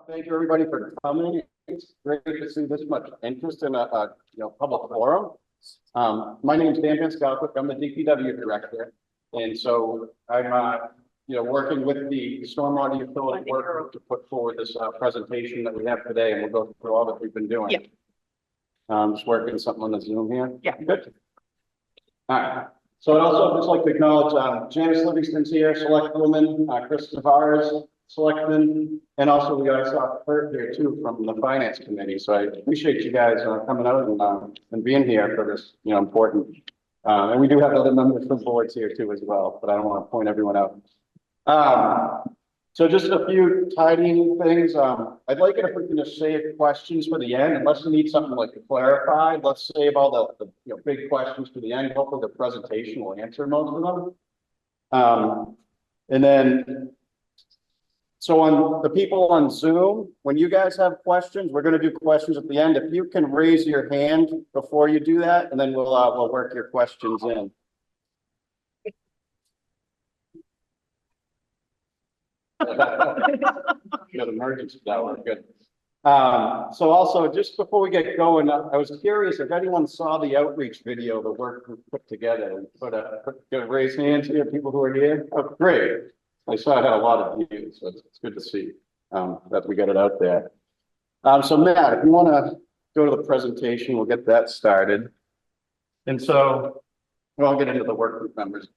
Thank you, everybody, for coming. It's great to see this much interest in a public forum. My name is Dan Van Scalquick. I'm the DPW director, and so I'm working with the Stormwater Utility Work Group to put forward this presentation that we have today, and we'll go through all that we've been doing. Yeah. Just working something on the Zoom here. Yeah. Good. All right. So I'd also just like to acknowledge Janice Livingston's here, select woman, Chris Tavares, selectman, and also we saw Kurt here too from the finance committee. So I appreciate you guys coming out and being here for this, important. And we do have other members from boards here too as well, but I don't want to point everyone out. So just a few tidying things. I'd like it if we can just save questions for the end, unless you need something like to clarify. Let's save all the big questions for the end. Hopefully the presentation will answer most of them. And then, so on the people on Zoom, when you guys have questions, we're going to do questions at the end. If you can raise your hand before you do that, and then we'll work your questions in. Good emergency, that was good. So also, just before we get going, I was curious if anyone saw the outreach video the work group put together. And raise hands here, people who are here. Oh, great. I saw it had a lot of views, so it's good to see that we got it out there. So Matt, if you want to go to the presentation, we'll get that started. And so I'll get into the work group members.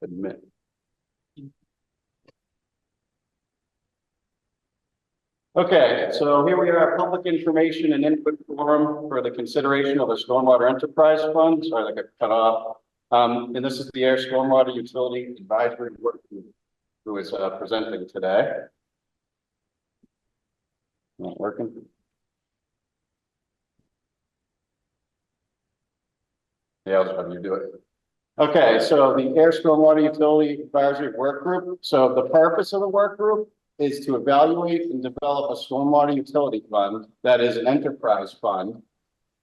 Admit. Okay, so here we are, public information and input forum for the consideration of the Stormwater Enterprise Fund. Sorry, I got cut off. And this is the Ayer Stormwater Utility Advisory Work Group who is presenting today. Not working. Yeah, I'll just have you do it. Okay, so the Ayer Stormwater Utility Advisory Work Group. So the purpose of the work group is to evaluate and develop a stormwater utility fund that is an enterprise fund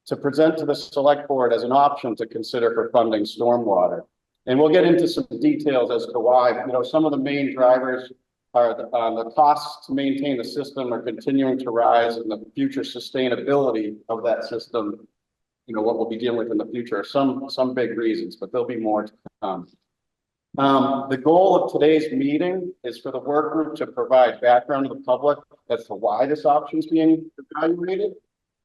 to present to the select board as an option to consider for funding stormwater. And we'll get into some details as to why. Some of the main drivers are the costs to maintain the system are continuing to rise, and the future sustainability of that system, what we'll be dealing with in the future are some big reasons, but there'll be more to come. The goal of today's meeting is for the work group to provide background to the public as to why this option is being evaluated,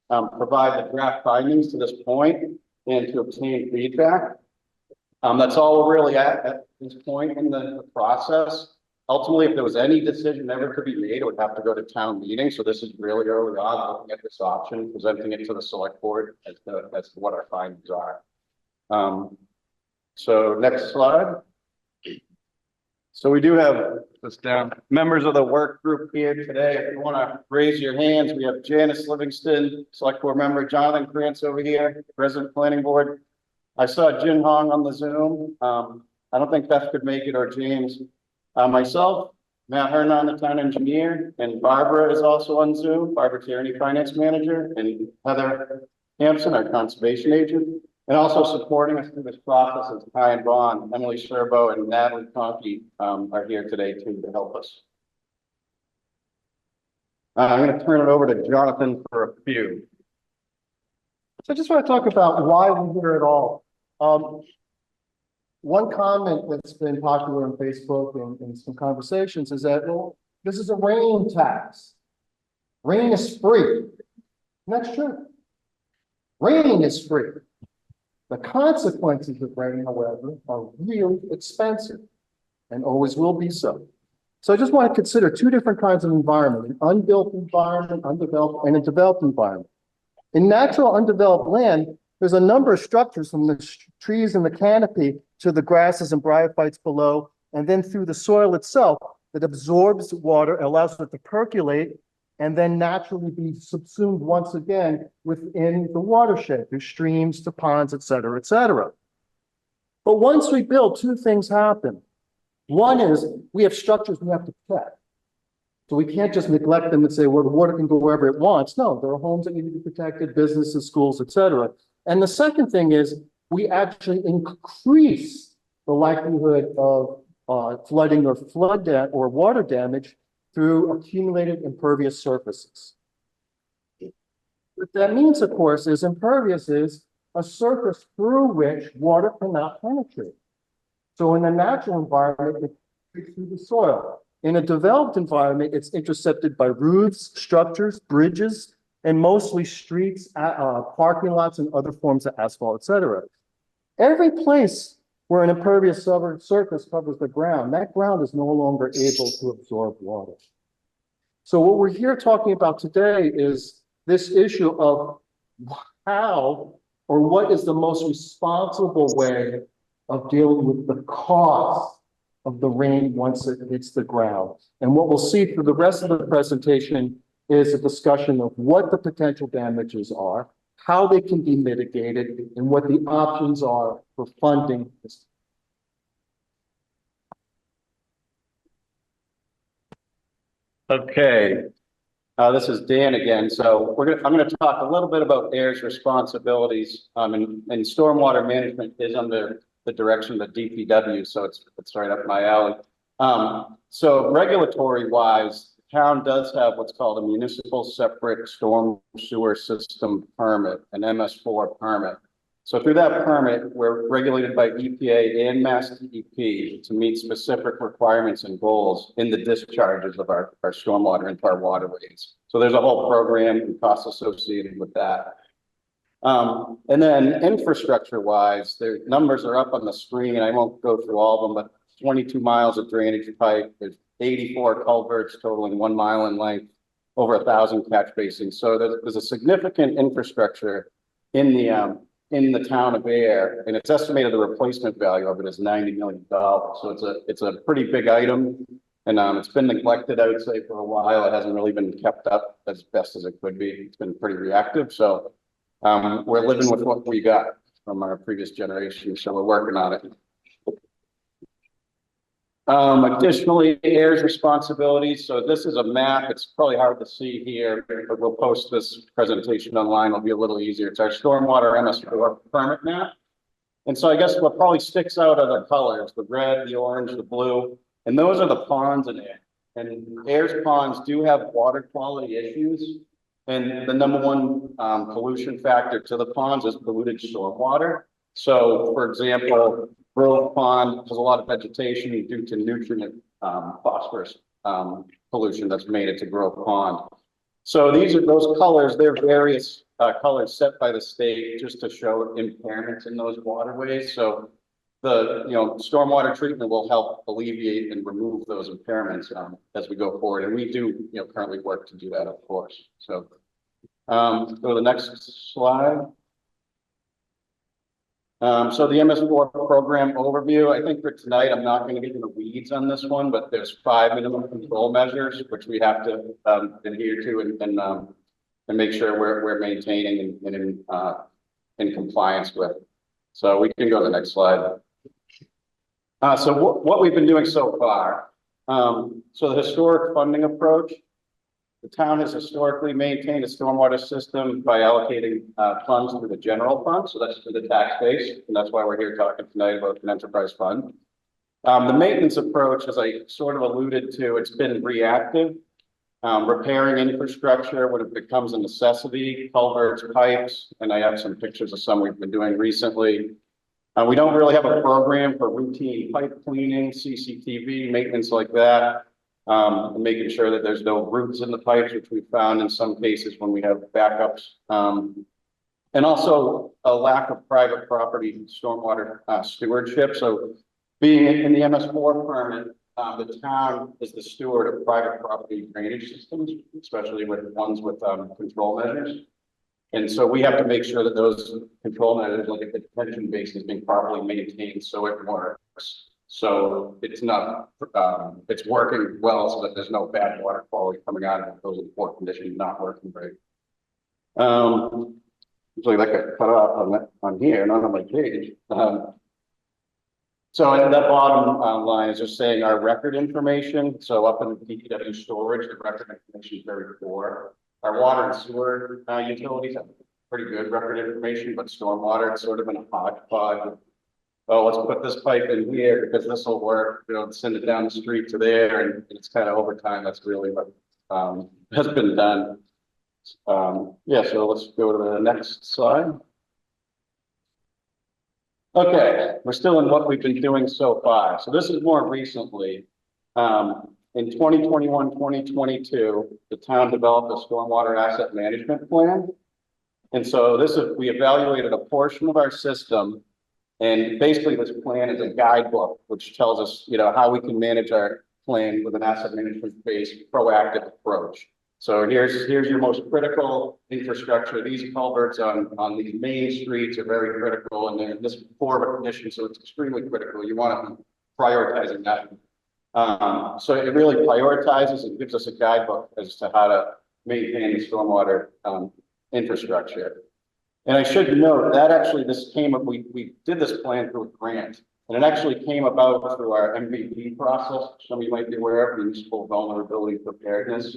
provide the draft findings to this point, and to obtain feedback. That's all we're really at this point in the process. Ultimately, if there was any decision ever to be made, it would have to go to town meeting. So this is really early on looking at this option, presenting it to the select board as to what our findings are. So next slide. So we do have this down. Members of the work group here today. If you want to raise your hands, we have Janice Livingston, select board member, Jonathan Krantz over here, president planning board. I saw Jin Hong on the Zoom. I don't think Beth could make it, or James. Myself, Matt Hernon, the town engineer, and Barbara is also on Zoom. Barbara Tierney, finance manager, and Heather Hampson, our conservation agent. And also supporting us through this process is Ty and Vaughn, Emily Sherbo, and Natalie Conkey are here today too to help us. I'm going to turn it over to Jonathan for a few. So I just want to talk about why we're here at all. One comment that's been popular on Facebook and in some conversations is that, well, this is a rain tax. Rain is free. And that's true. Rain is free. The consequences of rain, however, are really expensive and always will be so. So I just want to consider two different kinds of environment: an unbuilt environment, undeveloped, and a developed environment. In natural undeveloped land, there's a number of structures from the trees and the canopy to the grasses and bryophytes below, and then through the soil itself that absorbs water, allows it to percolate, and then naturally be subsumed once again within the watershed, through streams to ponds, et cetera, et cetera. But once we build, two things happen. One is we have structures we have to protect. So we can't just neglect them and say, well, the water can go wherever it wants. No, there are homes that need to be protected, businesses, schools, et cetera. And the second thing is we actually increase the likelihood of flooding or water damage through accumulated impervious surfaces. What that means, of course, is impervious is a surface through which water cannot penetrate. So in a natural environment, it creeps through the soil. In a developed environment, it's intercepted by roofs, structures, bridges, and mostly streets, parking lots, and other forms of asphalt, etc. Every place where an impervious surface covers the ground, that ground is no longer able to absorb water. So what we're here talking about today is this issue of how or what is the most responsible way of dealing with the cost of the rain once it hits the ground. And what we'll see through the rest of the presentation is a discussion of what the potential damages are, how they can be mitigated, and what the options are for funding this. Okay, this is Dan again. So I'm gonna talk a little bit about Ayer's responsibilities. And stormwater management is under the direction of the DPW, so it's right up my alley. So regulatory wise, the town does have what's called a municipal separate storm sewer system permit, an MS4 permit. So through that permit, we're regulated by EPA and Mass DEP to meet specific requirements and goals in the discharges of our stormwater into our waterways. So there's a whole program and costs associated with that. And then infrastructure wise, the numbers are up on the screen. I won't go through all of them, but 22 miles of drainage pipe, there's 84 culverts totaling 1 mile in length, over 1,000 catch basins. So there's a significant infrastructure in the town of Ayer, and it's estimated the replacement value of it is $90 million. So it's a pretty big item, and it's been neglected, I would say, for a while. It hasn't really been kept up as best as it could be. It's been pretty reactive. So we're living with what we got from our previous generation, so we're working on it. Additionally, Ayer's responsibilities. So this is a map. It's probably hard to see here, but we'll post this presentation online. It'll be a little easier. It's our stormwater MS4 permit map. And so I guess what probably sticks out are the colors, the red, the orange, the blue, and those are the ponds in Ayer. And Ayer's ponds do have water quality issues. And the number one pollution factor to the ponds is polluted stormwater. So, for example, Grove Pond has a lot of vegetation due to nutrient phosphorus pollution that's made it to Grove Pond. So these are those colors. They're various colors set by the state just to show impairments in those waterways. So the stormwater treatment will help alleviate and remove those impairments as we go forward. And we do currently work to do that, of course. So go to the next slide. So the MS4 program overview, I think for tonight, I'm not going to get in the weeds on this one, but there's 5 minimum control measures, which we have to adhere to and make sure we're maintaining and in compliance with. So we can go to the next slide. So what we've been doing so far. So the historic funding approach. The town has historically maintained a stormwater system by allocating funds through the general fund. So that's for the tax base. And that's why we're here talking tonight about an enterprise fund. The maintenance approach, as I sort of alluded to, it's been reactive. Repairing infrastructure when it becomes a necessity, culverts, pipes, and I have some pictures of some we've been doing recently. We don't really have a program for routine pipe cleaning, CCTV, maintenance like that. Making sure that there's no roots in the pipes, which we found in some cases when we have backups. And also a lack of private property stormwater stewardship. So being in the MS4 permit, the town is the steward of private property drainage systems, especially with ones with control measures. And so we have to make sure that those control measures, like the detention basin, is being properly maintained so it works. So it's not, it's working well so that there's no bad water quality coming out of those in poor condition, not working right. So that got cut off on here, not on my page. So at that bottom line is just saying our record information. So up in the DPW storage, the record information is very poor. Our water and sewer utilities have pretty good record information, but stormwater, it's sort of in a hodgepodge oh, let's put this pipe in here because this will work, you know, send it down the street to there, and it's kind of over time, that's really what, has been done. Yeah, so let's go to the next slide. Okay, we're still in what we've been doing so far. So this is more recently. In 2021, 2022, the town developed a stormwater asset management plan. And so this is, we evaluated a portion of our system. And basically this plan is a guidebook, which tells us, you know, how we can manage our plan with an asset management based proactive approach. So here's your most critical infrastructure. These culverts on these main streets are very critical, and they're in this poor condition, so it's extremely critical. You want to be prioritizing that. So it really prioritizes and gives us a guidebook as to how to maintain the stormwater infrastructure. And I should note that actually this came up, we did this plan through a grant, and it actually came about through our MVP process. Some of you might be aware of municipal vulnerability preparedness.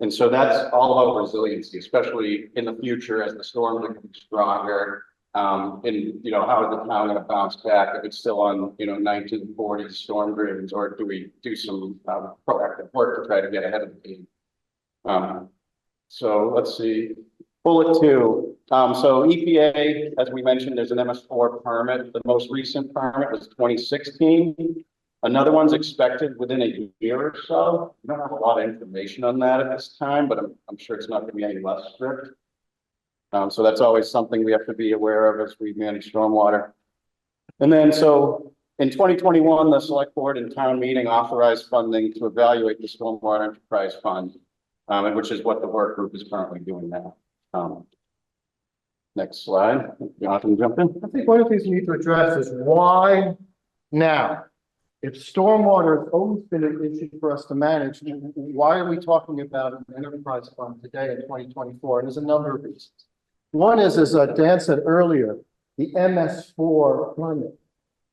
And so that's all about resiliency, especially in the future as the storms become stronger. And you know, how is the town going to bounce back if it's still on, you know, 1940s storm drains, or do we do some proactive work to try to get ahead of the game? So let's see, bullet 2. So EPA, as we mentioned, there's an MS4 permit. The most recent permit was 2016. Another one's expected within a year or so. We don't have a lot of information on that at this time, but I'm sure it's not going to be any less strict. So that's always something we have to be aware of as we manage stormwater. And then, so in 2021, the select board and town meeting authorized funding to evaluate the stormwater enterprise fund, which is what the work group is currently doing now. Next slide. Jonathan, jump in. I think one of the things we need to address is why now? If stormwater has always been an issue for us to manage, why are we talking about an enterprise fund today in 2024? And there's a number of reasons. One is, as Dan said earlier, the MS4 permit.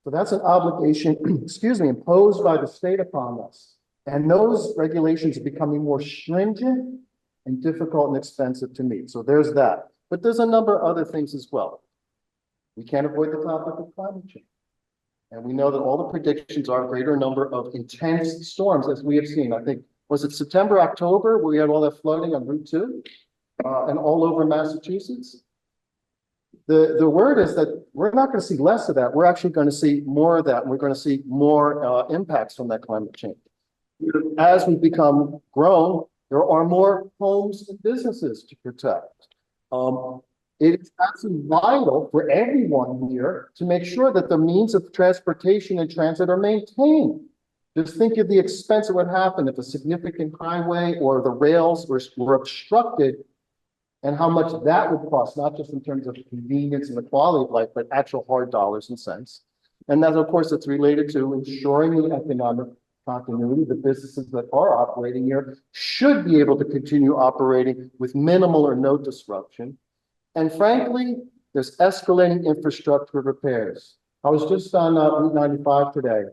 So that's an obligation, excuse me, imposed by the state upon us. And those regulations are becoming more stringent and difficult and expensive to meet. So there's that. But there's a number of other things as well. We can't avoid the topic of climate change. And we know that all the predictions are a greater number of intense storms, as we have seen. I think, was it September, October, where we had all that flooding on Route 2 and all over Massachusetts? The word is that we're not going to see less of that. We're actually going to see more of that. And we're going to see more impacts from that climate change. As we become grown, there are more homes and businesses to protect. It is absolutely vital for everyone here to make sure that the means of transportation and transit are maintained. Just think of the expense that would happen if a significant highway or the rails were obstructed, and how much that would cost, not just in terms of convenience and the quality of life, but actual hard dollars and cents. And that, of course, it's related to ensuring the economic continuity. The businesses that are operating here should be able to continue operating with minimal or no disruption. And frankly, there's escalating infrastructure repairs. I was just on Route 95 today,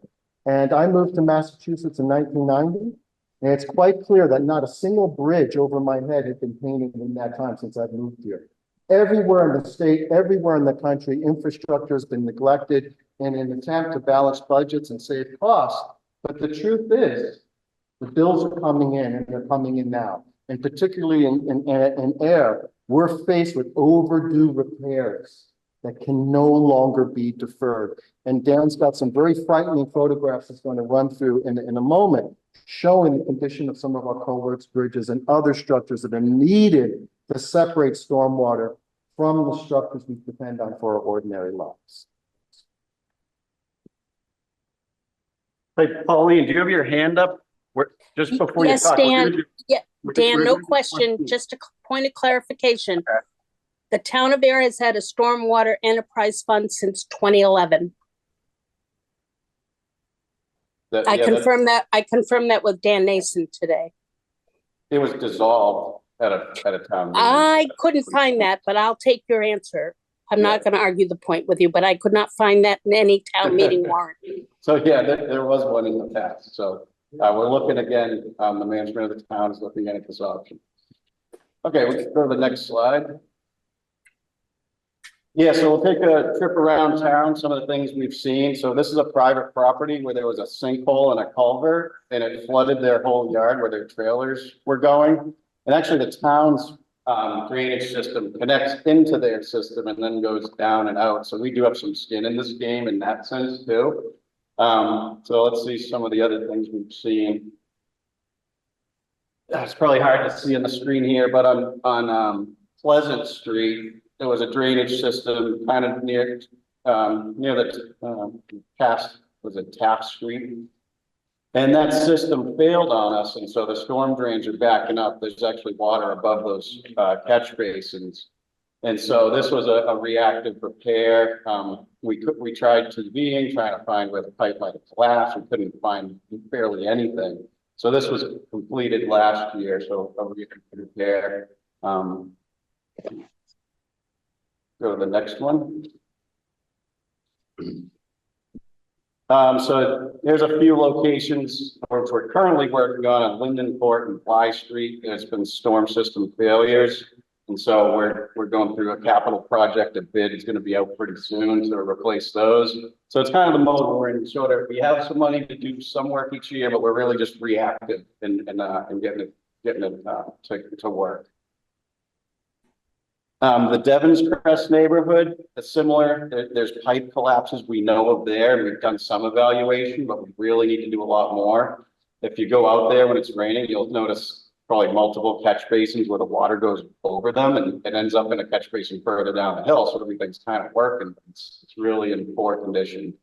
and I moved to Massachusetts in 1990. And it's quite clear that not a single bridge over my head had been painted in that time since I've moved here. Everywhere in the state, everywhere in the country, infrastructure has been neglected in an attempt to balance budgets and save costs. But the truth is, the bills are coming in, and they're coming in now. And particularly in Ayer, we're faced with overdue repairs that can no longer be deferred. And Dan's got some very frightening photographs that's going to run through in a moment, showing the condition of some of our culverts, bridges, and other structures that are needed to separate stormwater from the structures we depend on for our ordinary lives. Hey, Pauline, do you have your hand up? Just before you talk. Dan. Yeah, Dan, no question, just a point of clarification. Okay. The town of Ayer has had a stormwater enterprise fund since 2011. I confirmed that with Dan Nason today. It was dissolved at a town meeting. I couldn't find that, but I'll take your answer. I'm not going to argue the point with you, but I could not find that in any town meeting warrant. So yeah, there was one in the past. So we're looking again, the management of the town is looking at this option. Okay, we can go to the next slide. Yeah, so we'll take a trip around town, some of the things we've seen. So this is a private property where there was a sinkhole and a culvert and it flooded their whole yard where their trailers were going. And actually the town's drainage system connects into their system and then goes down and out. So we do have some skin in this game in that sense too. So let's see some of the other things we've seen. It's probably hard to see on the screen here, but on Pleasant Street, there was a drainage system kind of near the Taft Street. And that system failed on us, and so the storm drains are backing up. There's actually water above those catch basins. And so this was a reactive repair. We tried TVing, trying to find where the pipe might have collapsed. We couldn't find barely anything. So this was completed last year, so a repair. Go to the next one. So there's a few locations which we're currently working on Linden Court and Fly Street. There's been storm system failures. And so we're going through a capital project. A bid is going to be out pretty soon to replace those. So it's kind of the mode we're in. Sort of, we have some money to do some work each year, but we're really just reactive and getting it to work. The Devon's Crest neighborhood, similar. There's pipe collapses we know of there, and we've done some evaluation, but we really need to do a lot more. If you go out there when it's raining, you'll notice probably multiple catch basins where the water goes over them and it ends up in a catch basin further down the hill. So everything's kind of working. It's really in poor condition.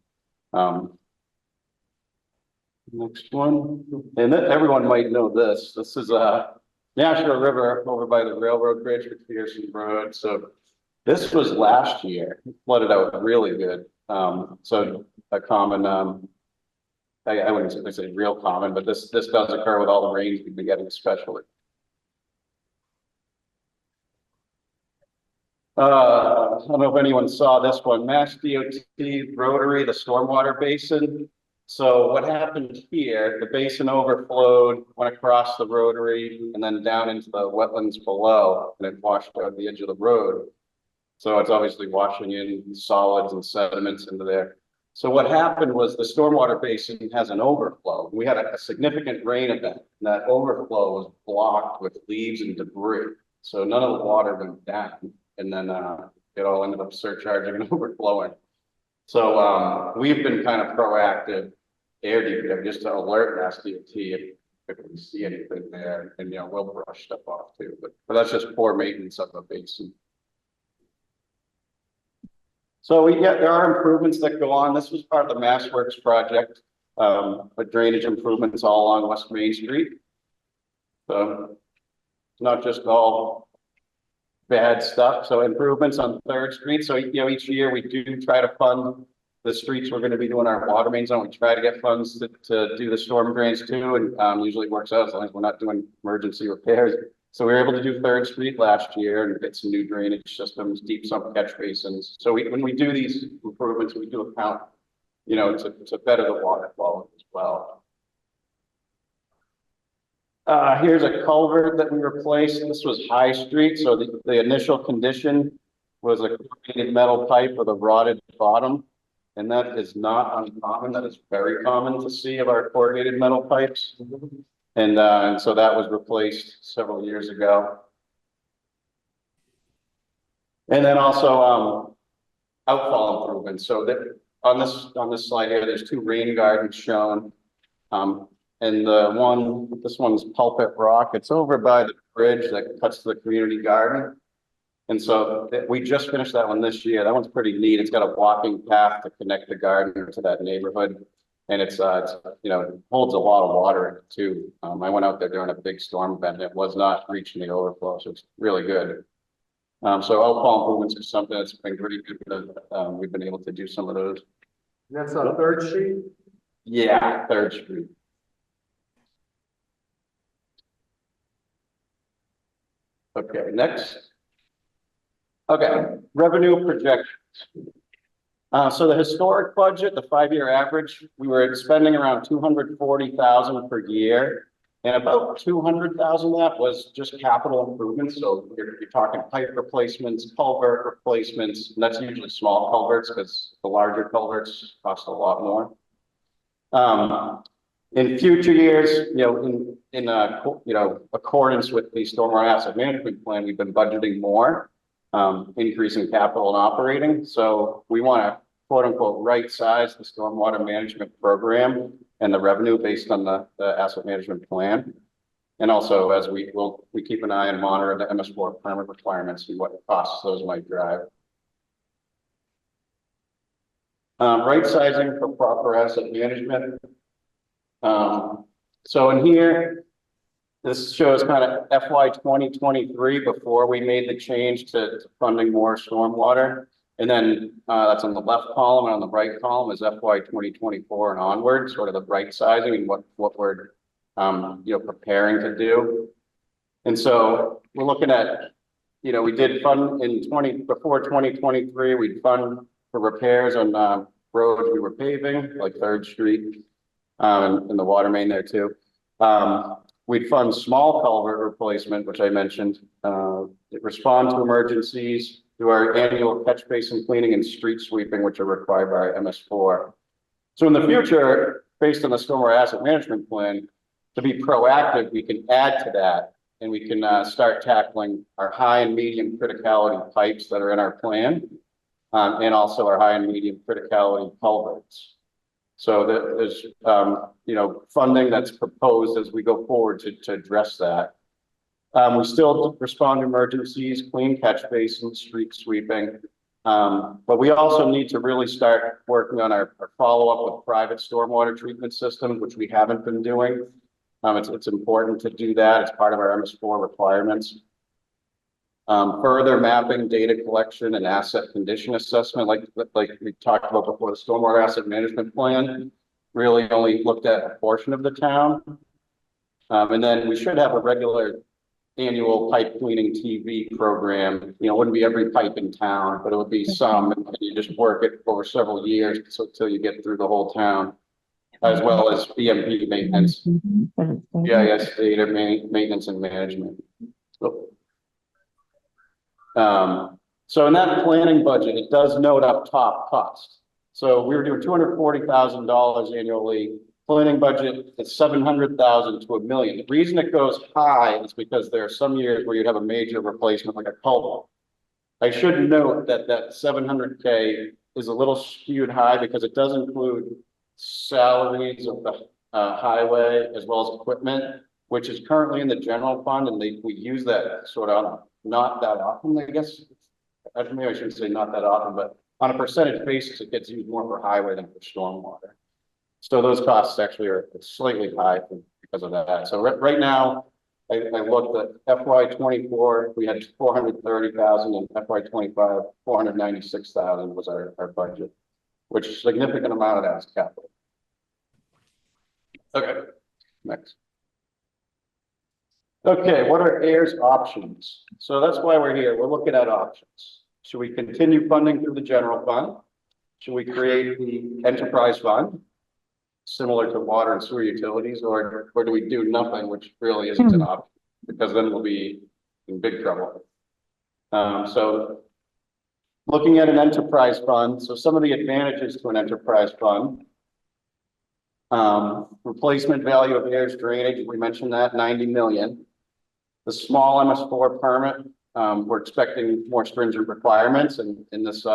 Next one, and everyone might know this. This is Nashua River over by the railroad bridge with Pearson Road. So this was last year, it flooded out really good. So a common, I wouldn't say real common, but this does occur with all the rains we've been getting especially. I don't know if anyone saw this one, Mass DOT Rotary, the stormwater basin. So what happened here, the basin overflowed, went across the rotary and then down into the wetlands below, and it washed out the edge of the road. So it's obviously washing in solids and sediments into there. So what happened was the stormwater basin has an overflow. We had a significant rain event, and that overflow was blocked with leaves and debris. So none of the water went down, and then it all ended up surcharging and overflowing. So we've been kind of proactive, just to alert Mass DOT if we see anything there, and we'll brush stuff off too. But that's just poor maintenance of the basin. So there are improvements that go on. This was part of the Mass Works project, but drainage improvements all along West Main Street. So it's not just all bad stuff. So improvements on 3rd Street. So each year we do try to fund the streets we're going to be doing our water mains on. We try to get funds to do the storm drains too, and usually it works out as long as we're not doing emergency repairs. So we were able to do 3rd Street last year and get some new drainage systems, deep sump catch basins. So when we do these improvements, we do account, to better the water quality as well. Here's a culvert that we replaced. This was High Street. So the initial condition was a corrugated metal pipe with a rotted bottom. And that is not uncommon. That is very common to see of our corrugated metal pipes. And so that was replaced several years ago. And then also outfall improvements. So that on this slide here, there's 2 rain gardens shown. And this one's Pulpit Rock. It's over by the bridge that cuts to the community garden. And so we just finished that one this year. That one's pretty neat. It's got a walking path to connect the garden to that neighborhood. And it holds a lot of water in it too. I went out there during a big storm event and it was not reaching the overflow. So it's really good. So outfall improvements are something that's been pretty good. We've been able to do some of those. That's on 3rd Street? Yeah, 3rd Street. Okay, next. Okay, revenue projections. So the historic budget, the 5-year average, we were spending around $240,000 per year. And about 200,000 of that was just capital improvements. So you're talking pipe replacements, culvert replacements, and that's usually small culverts because the larger culverts cost a lot more. In future years, in accordance with the stormwater asset management plan, we've been budgeting more, increasing capital and operating. So we want to quote unquote right size the stormwater management program and the revenue based on the asset management plan. And also as we keep an eye and monitor the MS4 permit requirements and what costs those might drive. Right sizing for proper asset management. So in here, this shows kind of FY 2023 before we made the change to funding more stormwater. And then that's on the left column, and on the right column is FY 2024 and onward, sort of the right sizing and what we're preparing to do. And so we're looking at, we did fund before 2023, we'd fund for repairs on roads we were paving, like 3rd Street, and the water main there too. We'd fund small culvert replacement, which I mentioned, respond to emergencies, do our annual catch basin cleaning and street sweeping, which are required by MS4. So in the future, based on the stormwater asset management plan, to be proactive, we can add to that, and we can start tackling our high and medium criticality pipes that are in our plan, and also our high and medium criticality culverts. So there's funding that's proposed as we go forward to address that. We still respond to emergencies, clean catch basins, street sweeping. But we also need to really start working on our follow-up with private stormwater treatment systems, which we haven't been doing. It's important to do that. It's part of our MS4 requirements. Further mapping, data collection, and asset condition assessment, like we talked about before, the stormwater asset management plan really only looked at a portion of the town. And then we should have a regular annual pipe cleaning TV program. It wouldn't be every pipe in town, but it would be some, and you just work it over several years until you get through the whole town, as well as BMP maintenance, GIS data maintenance and management. So in that planning budget, it does note up top cost. So we were doing $240,000 annually. Planning budget is $700,000 to $1 million. The reason it goes high is because there are some years where you'd have a major replacement, like a culvert. I should note that that $700K is a little skewed high because it does include salaries of the highway as well as equipment, which is currently in the general fund, and we use that sort of not that often, I guess. Maybe I shouldn't say not that often, but on a percentage basis, it gets used more for highway than for stormwater. So those costs actually are slightly high because of that. So right now, I looked at FY 24, we had 430,000, and FY 25, 496,000 was our budget, which is a significant amount of that is capital. Okay, next. Okay, what are Ayer's options? So that's why we're here. We're looking at options. Should we continue funding through the general fund? Should we create the enterprise fund, similar to water and sewer utilities, or do we do nothing, which really isn't an option, because then we'll be in big trouble. So looking at an enterprise fund, so some of the advantages to an enterprise fund, replacement value of Ayer's drainage, we mentioned that, 90 million. The small MS4 permit, we're expecting more stringent requirements, and this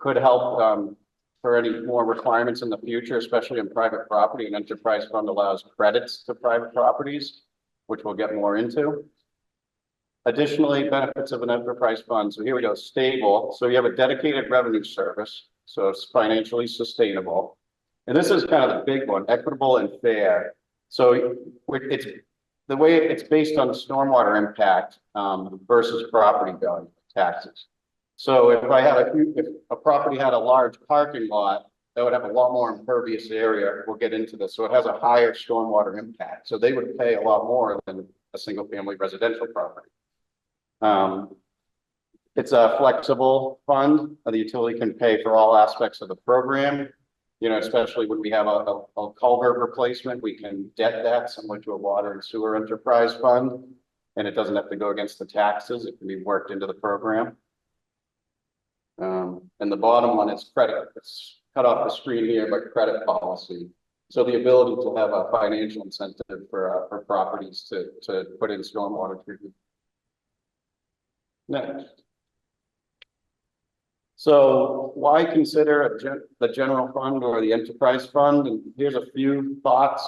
could help for any more requirements in the future, especially in private property. An enterprise fund allows credits to private properties, which we'll get more into. Additionally, benefits of an enterprise fund. So here we go, stable. So you have a dedicated revenue service, so it's financially sustainable. And this is kind of the big one, equitable and fair. So it's the way it's based on stormwater impact versus property value taxes. So if a property had a large parking lot, that would have a lot more impervious area. We'll get into this. So it has a higher stormwater impact. So they would pay a lot more than a single family residential property. It's a flexible fund. The utility can pay for all aspects of the program. You know, especially when we have a culvert replacement, we can debt that similar to a water and sewer enterprise fund. And it doesn't have to go against the taxes. It can be worked into the program. And the bottom one is credit. It's cut off the screen here, but credit policy. So the ability to have a financial incentive for properties to put in stormwater treatment. Next. So why consider the general fund or the enterprise fund? And here's a few thoughts.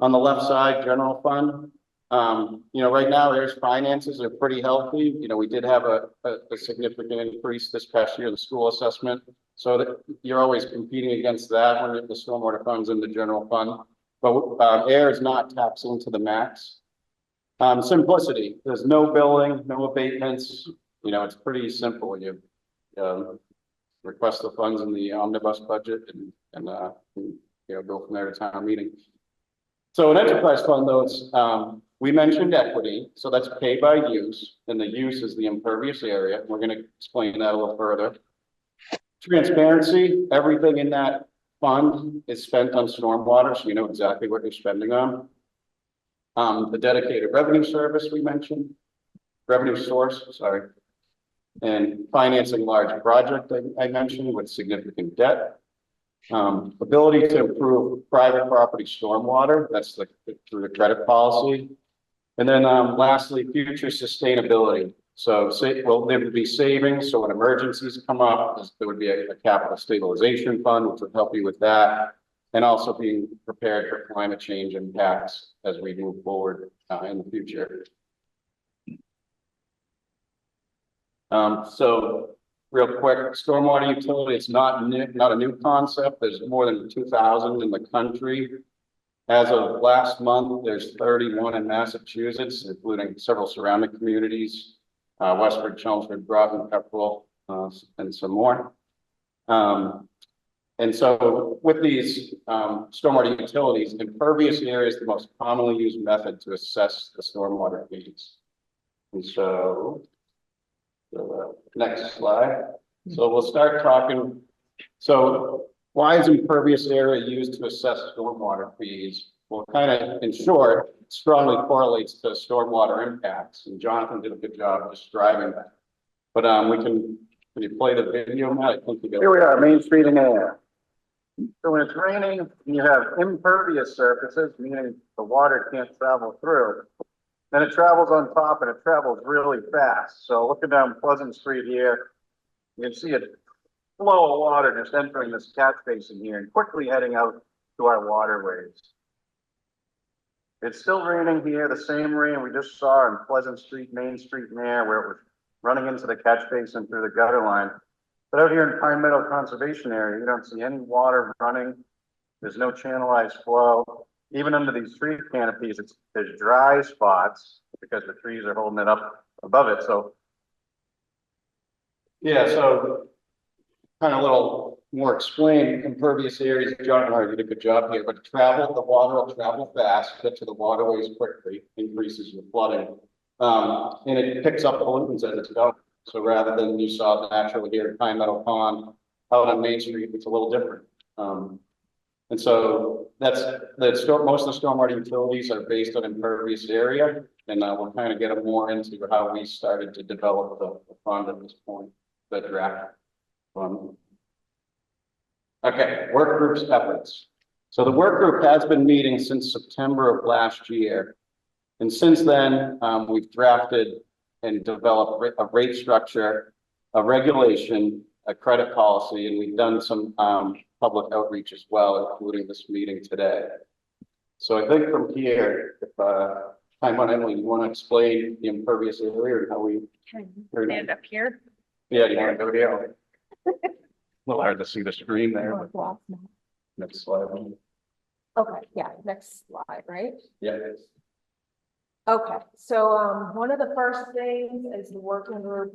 On the left side, general fund. You know, right now there's finances are pretty healthy. You know, we did have a significant increase this past year in the school assessment. So that you're always competing against that when the stormwater funds in the general fund. But Ayer is not taxing to the max. Simplicity, there's no billing, no abatements. You know, it's pretty simple. You request the funds in the omnibus budget and you know, go from there to town meeting. So an enterprise fund, though, it's we mentioned equity, so that's pay by use, and the use is the impervious area. We're going to explain that a little further. Transparency, everything in that fund is spent on stormwater, so you know exactly what you're spending on. The dedicated revenue service we mentioned, revenue source, sorry, and financing large project I mentioned with significant debt. Ability to improve private property stormwater, that's through the credit policy. And then lastly, future sustainability. So well, there would be savings. So when emergencies come up, there would be a capital stabilization fund, which would help you with that. And also being prepared for climate change impacts as we move forward in the future. So real quick, stormwater utility, it's not a new concept. There's more than 2,000 in the country. As of last month, there's 31 in Massachusetts, including several surrounding communities, Westford, Chelmsford, Groton, Pepperell, and some more. And so with these stormwater utilities, impervious area is the most commonly used method to assess the stormwater needs. And so next slide. So we'll start talking. So why is impervious area used to assess stormwater fees? Well, kind of in short, it strongly correlates to stormwater impacts. And Jonathan did a good job describing that. But can you play the video, Matt? I think you got. Here we are, Main Street and Ayer. So when it's raining, you have impervious surfaces, meaning the water can't travel through. Then it travels on top and it travels really fast. So looking down Pleasant Street here, you can see a flow of water just entering this catch basin here and quickly heading out to our waterways. It's still raining here, the same rain we just saw in Pleasant Street, Main Street and Ayer, where it was running into the catch basin through the gutter line. But out here in Pine Meadow Conservation Area, you don't see any water running. There's no channelized flow. Even under these tree canopies, there's dry spots because the trees are holding it up above it. So yeah, so kind of a little more explain impervious areas. John already did a good job here, but the water will travel fast, get to the waterways quickly, increases your flooding. And it picks up pollutants as it's going. So rather than you saw naturally here at Pine Meadow Pond out on Main Street, it's a little different. And so most of the stormwater utilities are based on impervious area, and we'll kind of get more into how we started to develop the fund at this point, the draft fund. Okay, work group's efforts. So the work group has been meeting since September of last year. And since then, we've drafted and developed a rate structure, a regulation, a credit policy, and we've done some public outreach as well, including this meeting today. So I think from here, if Emily, you want to explain the impervious area and how we Stand up here. Yeah, you want to go down? A little hard to see the screen there. But next slide. Okay, yeah, next slide, right? Yeah. Okay, so one of the first things is the working group.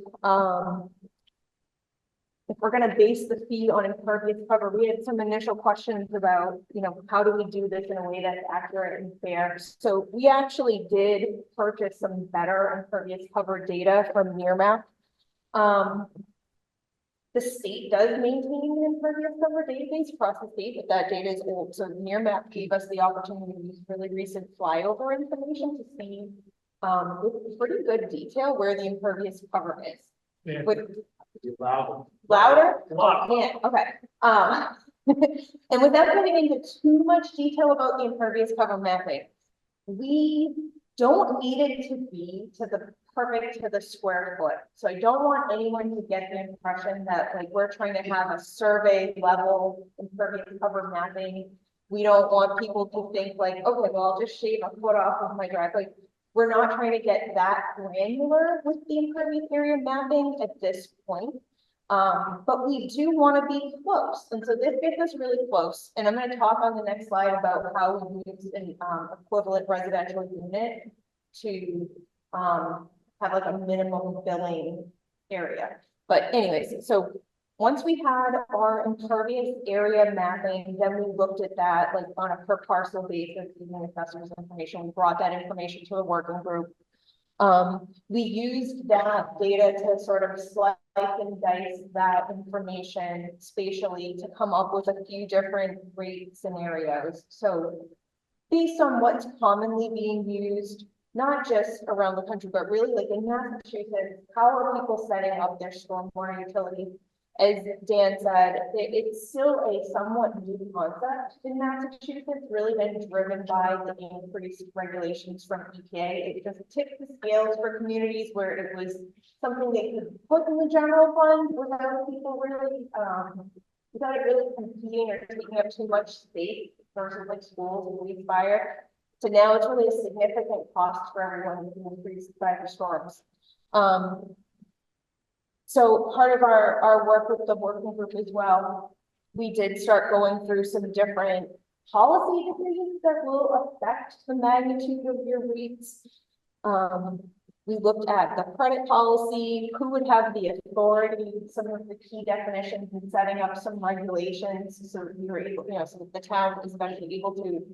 If we're gonna base the fee on impervious cover, we had some initial questions about, how do we do this in a way that's accurate and fair? So we actually did purchase some better impervious cover data from Nearmap. The state does maintain an impervious cover database across the state, but that data is old. So Nearmap gave us the opportunity to use really recent flyover information to see with pretty good detail where the impervious cover is. Yeah. With Loud. louder? Loud. Yeah, okay. And without getting into too much detail about the impervious cover mapping, we don't need it to be to the perfect to the square foot. So I don't want anyone to get the impression that like we're trying to have a survey level impervious cover mapping. We don't want people to think like, okay, well, I'll just shave a foot off of my driveway. We're not trying to get that granular with the impervious area mapping at this point. But we do want to be close. And so this gets us really close. And I'm going to talk on the next slide about how we use an equivalent residential unit to have like a minimum billing area. But anyways, so once we had our impervious area mapping, then we looked at that like on a per parcel basis using assessor's information. We brought that information to a working group. We used that data to sort of slice and dice that information spatially to come up with a few different rate scenarios. So based on what's commonly being used, not just around the country, but really like in Massachusetts, how are people setting up their stormwater utility? As Dan said, it's still a somewhat new concept in Massachusetts, really been driven by the increased regulations from EPA. It just tipped the scales for communities where it was something they could put in the general fund without people really, without it really competing or taking up too much space versus like schools and police fire. So now it's really a significant cost for everyone increased by the storms. So part of our work with the working group as well, we did start going through some different policy decisions that will affect the magnitude of your rates. We looked at the credit policy, who would have the authority, some of the key definitions and setting up some regulations. So we were able, so that the town is eventually able to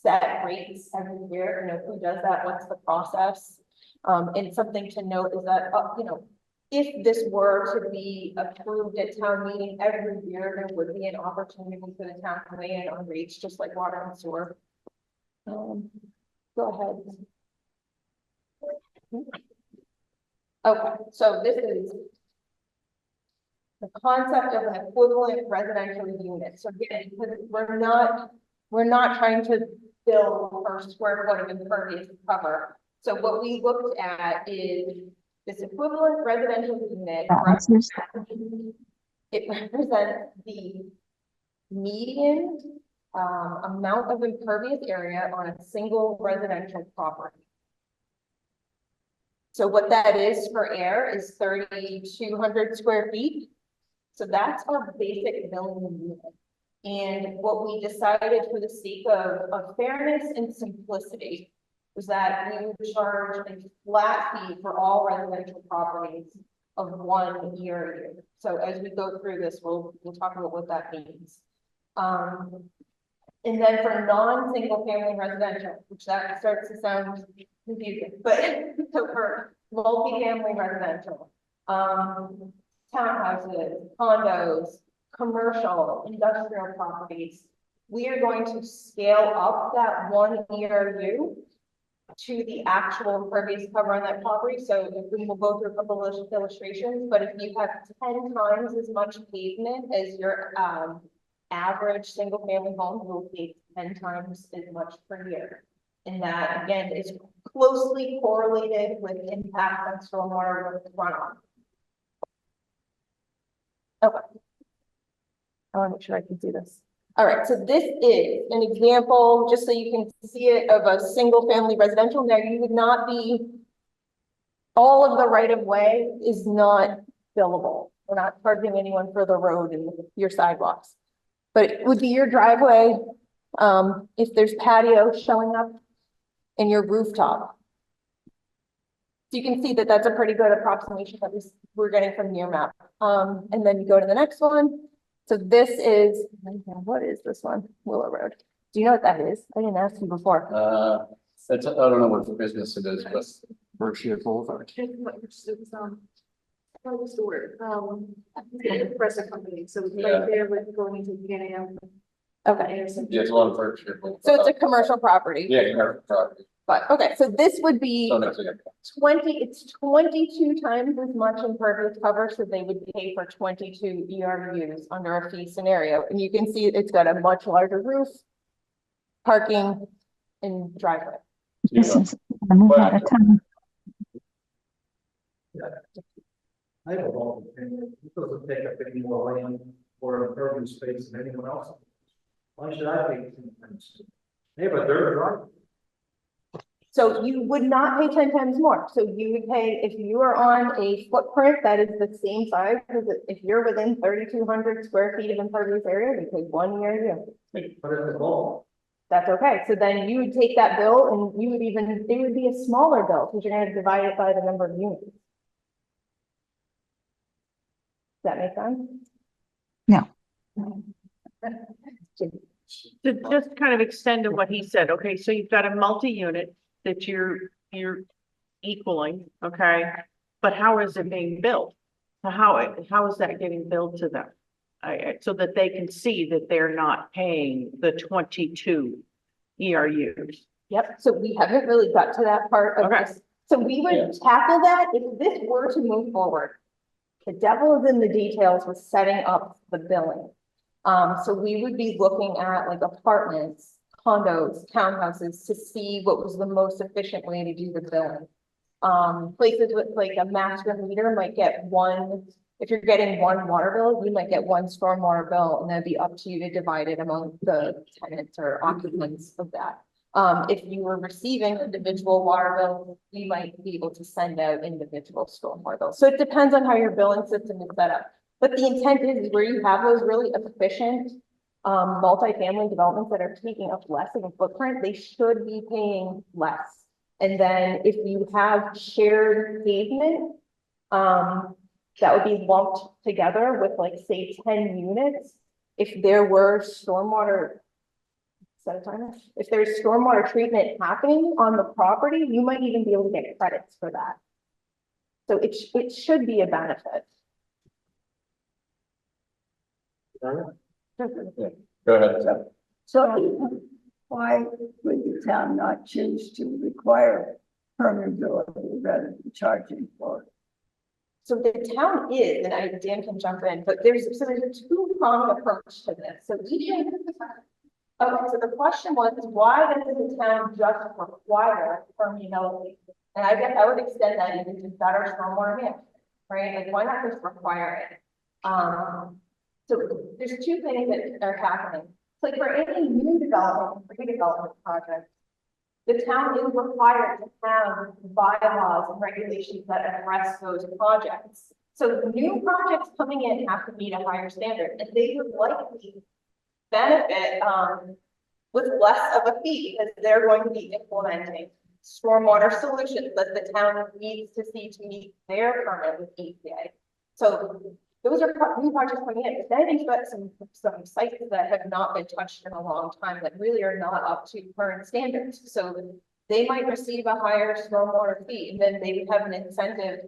set rates every year, who does that, what's the process? And something to note is that, if this were to be approved at town meeting every year, there would be an opportunity for the town to weigh in on rates, just like water and sewer. Go ahead. Okay, so this is the concept of an equivalent residential unit. So again, we're not trying to build per square foot of impervious cover. So what we looked at is this equivalent residential unit. It represents the median amount of impervious area on a single residential property. So what that is for air is 3,200 square feet. So that's our basic billing unit. And what we decided for the sake of fairness and simplicity was that we would charge a flat fee for all residential properties of 1 year a year. So as we go through this, we'll talk about what that means. And then for non-single family residential, which that starts to sound confusing, but so for multi-family residential, townhouses, condos, commercial, industrial properties, we are going to scale up that 1 ERU to the actual impervious cover on that property. So if we will go through a couple of illustrations, but if you have 10 times as much pavement as your average single family home, will pay 10 times as much per year. And that again is closely correlated with impact on stormwater runoff. Okay. I want to make sure I can see this. All right, so this is an example, just so you can see it, of a single family residential. Now you would not be, all of the right of way is not billable. We're not charging anyone for the road and your sidewalks. But it would be your driveway, if there's patio showing up in your rooftop. So you can see that that's a pretty good approximation that we're getting from Nearmap. And then you go to the next one. So this is, what is this one? Willow Road. Do you know what that is? I didn't ask you before. I don't know what business it is, but Berkshire Boulevard. What was the word? Compressor company, so it's right there with going to PNL. Okay, Yeah, it's one for sure. so it's a commercial property. Yeah, commercial property. But, okay, so this would be So that's it. 22 times as much impervious cover, so they would pay for 22 ERUs under a fee scenario. And you can see it's got a much larger roof, parking, and driveway. This Yeah. is, I'm out of time. I have a long opinion. It doesn't take up any more land or impervious space than anyone else. Why should I pay 10 times? They have a dirt driveway. So you would not pay 10 times more. So you would pay, if you are on a footprint that is the same size, because if you're within 3,200 square feet of impervious area, you pay 1 ERU. But it's a ball. That's okay. So then you would take that bill and you would even, it would be a smaller bill because you're going to divide it by the number of units. Does that make sense? No. To just kind of extend to what he said, okay, so you've got a multi-unit that you're equaling, okay? But how is it being billed? How is that getting billed to them? So that they can see that they're not paying the 22 ERUs. Yep. So we haven't really got to that part of Okay. this. So we would tackle that if this were to move forward. The devil is in the details with setting up the billing. So we would be looking at like apartments, condos, townhouses to see what was the most efficient way to do the billing. Places with like a master meter might get one, if you're getting one water bill, you might get one stormwater bill, and that'd be up to you to divide it among the tenants or occupants of that. If you were receiving individual water bills, you might be able to send out individual stormwater bills. So it depends on how your billing system is set up. But the intent is where you have those really efficient multifamily developments that are taking up less of a footprint, they should be paying less. And then if you have shared pavement, that would be lumped together with like, say, 10 units. If there were stormwater, if there's stormwater treatment happening on the property, you might even be able to get credits for that. So it should be a benefit. Go ahead, Sam. So why would the town not choose to require permeability rather than charging for it? So the town is, and Dan can jump in, but there's a two-pronged approach to this. So so the question was, why doesn't the town just require permeability? And I guess I would extend that even to better stormwater management, right? Like, why not just require it? So there's two things that are happening. Like for any new development, redevelopment project, the town is required to have bylaws and regulations that address those projects. So new projects coming in have to meet a higher standard, and they would likely benefit with less of a fee because they're going to be implementing stormwater solutions that the town needs to see to meet their permit with EPA. So those are new projects coming in. But then you've got some sites that have not been touched in a long time that really are not up to current standards. So they might receive a higher stormwater fee, and then they would have an incentive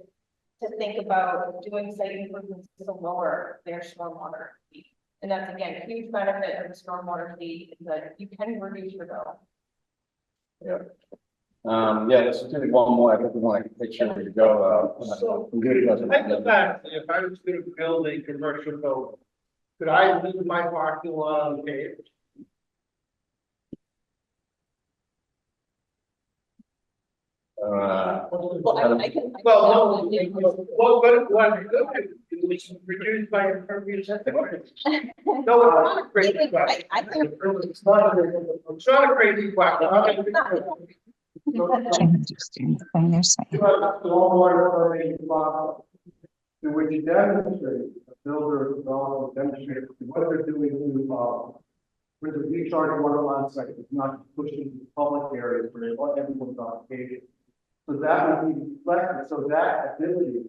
to think about doing site improvements to lower their stormwater fee. And that's again a huge benefit of the stormwater fee is that you can reduce your bill. Yeah, let's do one more. I think we want to make sure we go. Hypothetically, if I was going to build a commercial building, could I leave my parking lot unpaved? Well, I can. Well, no, what we reduce by impervious coverage. No, it's not a crazy question. It's not a crazy question. Can't understand the thing they're saying. To which you demonstrate, a builder, developer, demonstrate what they're doing to, with the recharge water line site, it's not pushing public areas where everyone's on occasion. So that would be reflected, so that ability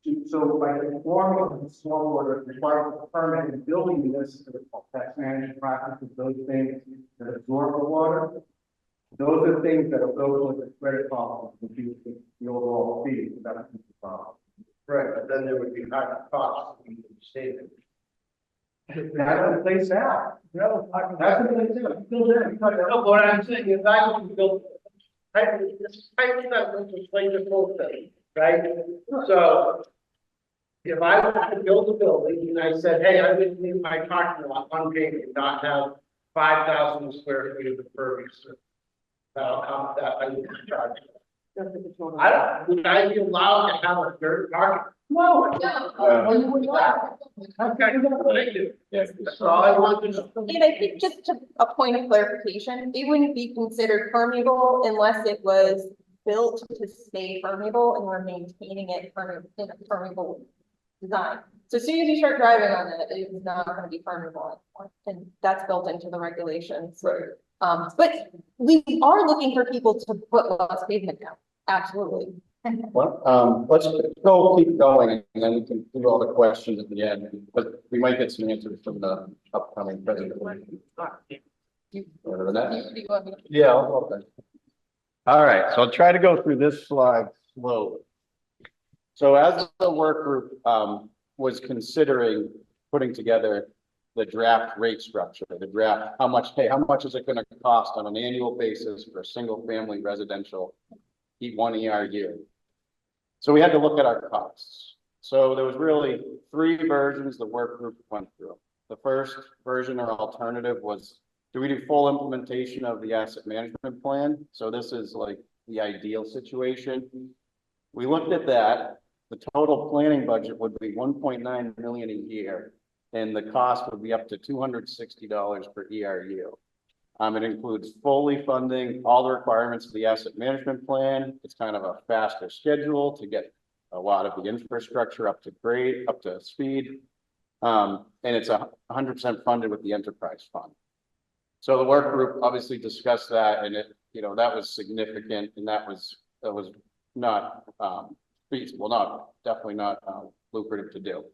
to, so by conforming with stormwater requires a permit and building this, tax management practices, those things that absorb the water. Those are things that will go with the credit problem, which is the overall fee, that's the problem. Right, but then there would be higher costs in the state. That's in place now. No, that's in place now. Still there. No, what I'm saying is I want to build. I think that legislative whole thing, right? So. If I wanted to build a building and I said, hey, I would need my parking lot unpaved, not have 5,000 square feet of impervious surface. That'll come, that I would charge. Would I be allowed to have a dirt parking? No. You would not. Okay, thank you. That's all I wanted to know. And I think just to a point of clarification, it wouldn't be considered permeable unless it was built to stay permeable and we're maintaining it in a permeable design. So as soon as you start driving on it, it's not going to be permeable anymore, and that's built into the regulations. Right. But we are looking for people to put less pavement down. Absolutely. Well, let's keep going, and then we can do all the questions at the end, but we might get some answers from the upcoming presentation. Whatever that is. Yeah, okay. All right, so I'll try to go through this slide slowly. So as the work group was considering putting together the draft rate structure, the draft, how much is it going to cost on an annual basis for a single family residential one ERU? So we had to look at our costs. So there was really 3 versions the work group went through. The first version or alternative was, do we do full implementation of the asset management plan? So this is like the ideal situation. We looked at that. The total planning budget would be 1.9 million a year, and the cost would be up to $260 per ERU. It includes fully funding all the requirements of the asset management plan. It's kind of a faster schedule to get a lot of the infrastructure up to grade, up to speed. And it's 100% funded with the enterprise fund. So the work group obviously discussed that, and that was significant, and that was not feasible, definitely not lucrative to do.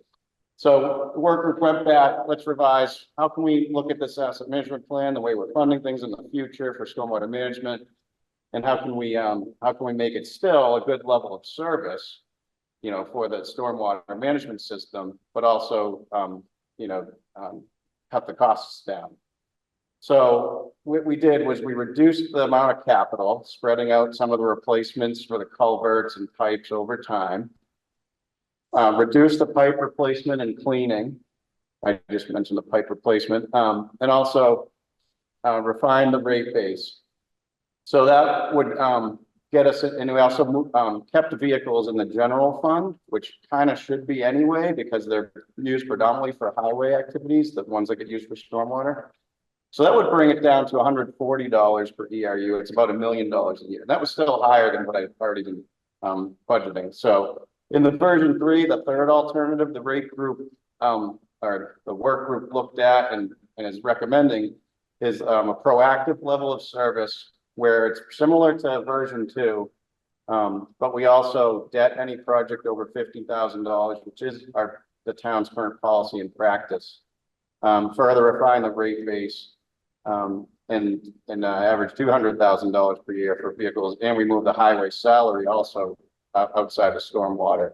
So the work group went back, let's revise, how can we look at this asset management plan, the way we're funding things in the future for stormwater management, and how can we make it still a good level of service, for the stormwater management system, but also, cut the costs down. So what we did was we reduced the amount of capital, spreading out some of the replacements for the culverts and pipes over time. Reduced the pipe replacement and cleaning. I just mentioned the pipe replacement, and also refine the rate base. So that would get us, and we also kept the vehicles in the general fund, which kind of should be anyway, because they're used predominantly for highway activities, the ones that get used for stormwater. So that would bring it down to $140 per ERU. It's about $1 million a year. That was still higher than what I've already been budgeting. So in the version 3, the third alternative, the rate group or the work group looked at and is recommending is a proactive level of service where it's similar to version 2, but we also debt any project over $50,000, which is the town's current policy and practice. Further refine the rate base and average $200,000 per year for vehicles, and we move the highway salary also outside of stormwater.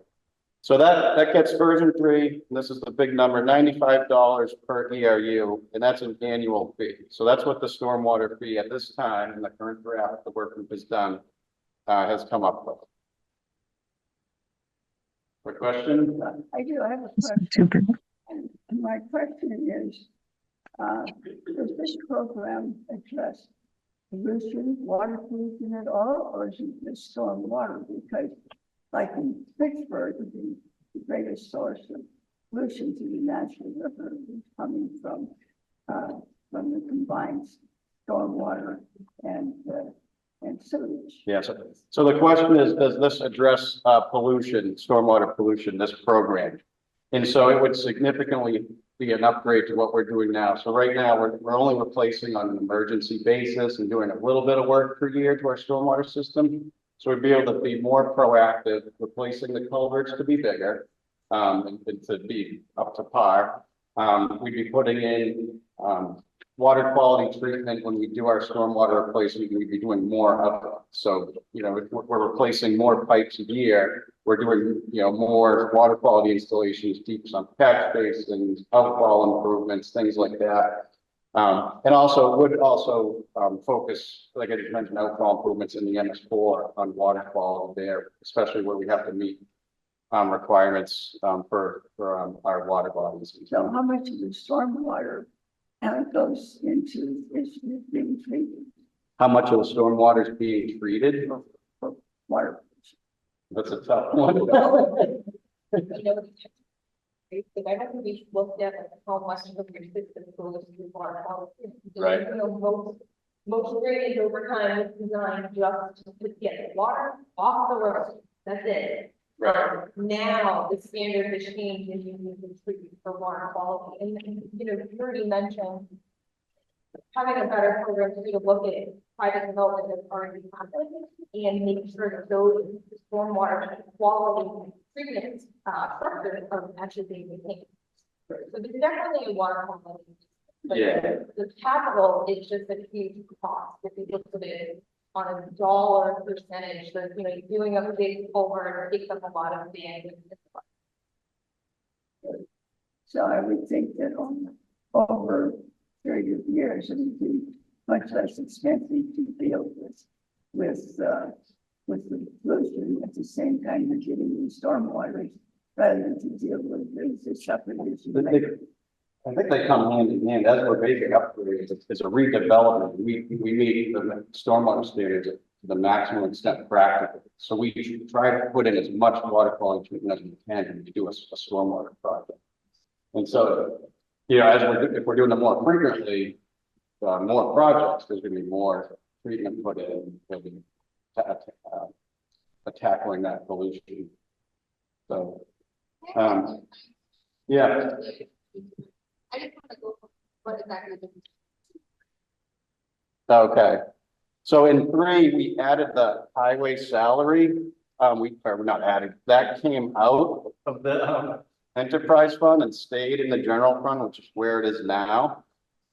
So that gets version 3, and this is the big number, $95 per ERU, and that's an annual fee. So that's what the stormwater fee at this time in the current draft the work group has done has come up with. For question? I do, I have a question. And my question is, does this program address pollution, water pollution at all, or is it just storm water? Because like in Pittsburgh, the greatest source of pollution to the natural river is coming from the combined stormwater and sewage. Yeah, so the question is, does this address pollution, stormwater pollution, this program? And so it would significantly be an upgrade to what we're doing now. So right now, we're only replacing on an emergency basis and doing a little bit of work per year to our stormwater system. So we'd be able to be more proactive, replacing the culverts to be bigger and to be up to par. We'd be putting in water quality treatment, when we do our stormwater replacement, we'd be doing more of it. So, you know, if we're replacing more pipes a year, we're doing, you know, more water quality installations, deep sump catch basins, outfall improvements, things like that. And also would also focus, like I just mentioned, outfall improvements in the MS4 on water quality there, especially where we have to meet requirements for our water bodies. So how much of the stormwater goes into this being treated How much of the stormwater is being treated? for water? That's a tough one. You know, if I have to be looked at how much of the system goes to water quality. Right. You know, most drainage over time is designed just to get the water off the road. That's it. Right. Now, the standard has changed and you need to treat for water quality. And, you know, you already mentioned having a better program to look at private development that's already happening and making sure that those stormwater quality treatment structures are actually being maintained. So there's definitely a water quality. But Yeah. the capital is just a huge cost. If you look at it on a dollar percentage, that, you know, doing a big culvert takes up a lot of bandwidth. So I would think that over a period of years, it would be much less expensive to deal with the pollution at the same time you're getting the stormwater rather than to deal with the separate issue. I think they come hand in hand. As we're making upgrades, it's a redevelopment. We meet the stormwater standards to the maximum extent practical. So we try to put in as much water quality treatment as we can when we do a stormwater project. And so, you know, if we're doing them more frequently, more projects, there's going to be more treatment put in, tackling that pollution. So, yeah. I just want to go what exactly. Okay. So in 3, we added the highway salary. We're not added, that came out of the enterprise fund and stayed in the general fund, which is where it is now.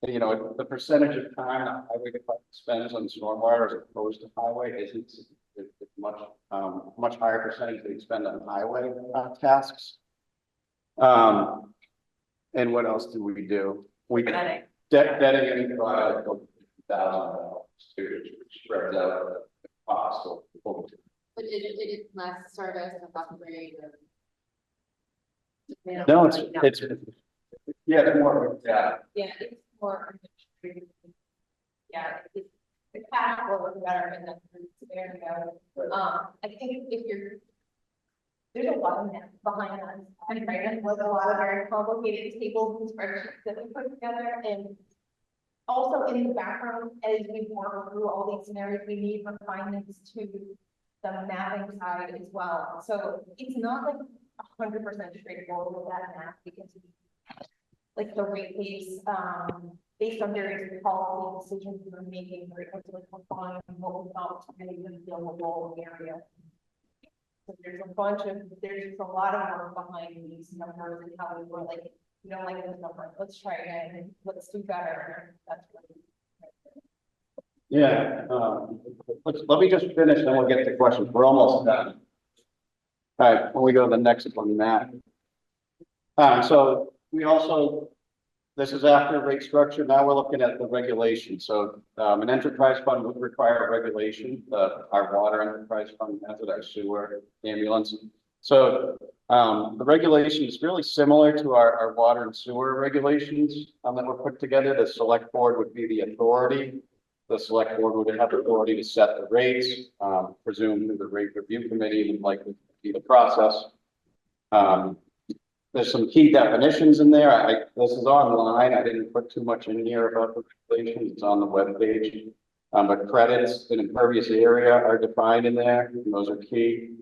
And, you know, the percentage of time the highway department spends on stormwater as opposed to highway isn't it's much higher percentage they spend on highway tasks. And what else do we do? We Netting. Netting $1,000 to spread out the cost of. But it is less service and upgrade or. No, it's yeah, it's more Yeah, it's more. Yeah, the cash flow is better in the scenario. I think if you're. There's a lot of math behind that. And right, and was a lot of very complicated tables and spreadsheets that we put together, and also in the background, as we work through all these scenarios, we need refinements to the mapping side as well. So it's not like 100% straightforward with that math, because like the rate base, based on various policy decisions we're making, we're able to like refine what we thought was really going to be a role area. So there's a lot of work behind these numbers and how we were like, we don't like this number, let's try again and let's do better. That's really. Yeah, let me just finish, then we'll get to questions. We're almost done. All right, when we go to the next one, Matt. So we also, this is after rate structure. Now we're looking at the regulation. So an enterprise fund would require a regulation. Our water enterprise fund has it, our sewer, ambulance. So the regulation is really similar to our water and sewer regulations that were put together. The select board would be the authority. The select board would have authority to set the rates, presumably the rate review committee would likely be the process. There's some key definitions in there. This is online. I didn't put too much in here about the regulations. It's on the webpage. But credits in impervious area are defined in there, and those are key.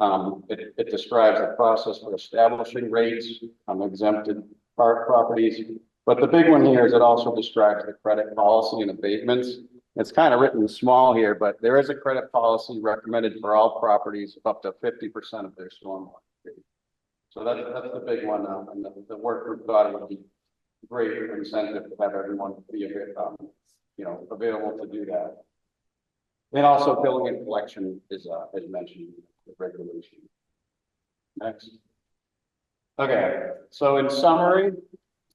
It describes the process for establishing rates on exempted properties. But the big one here is it also describes the credit policy and abatements. It's kind of written small here, but there is a credit policy recommended for all properties up to 50% of their stormwater. So that's the big one, and the work group thought it would be great incentive to have everyone be available to do that. And also billing and collection is mentioned in the regulation. Next. Okay, so in summary,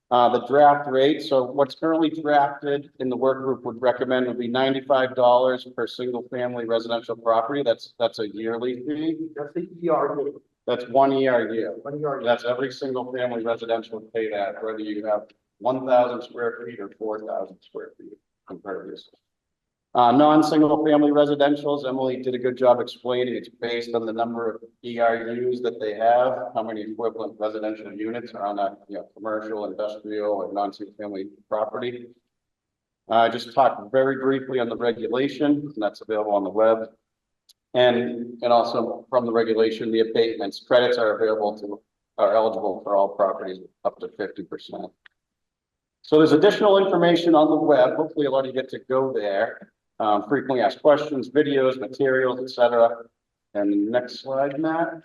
the draft rate, so what's currently drafted in the work group would recommend would be $95 per single family residential property. That's a yearly fee. That's the ERU. That's 1 ERU. 1 ERU. That's every single family residential would pay that, whether you have 1,000 square feet or 4,000 square feet impervious. Non-single family residentials, Emily did a good job explaining, it's based on the number of ERUs that they have, how many equivalent residential units are on a, commercial, industrial, or non-single family property. I just talked very briefly on the regulation, and that's available on the web. And also from the regulation, the abatements, credits are eligible for all properties up to 50%. So there's additional information on the web. Hopefully a lot of you get to go there. Frequently asked questions, videos, materials, etc. And next slide, Matt.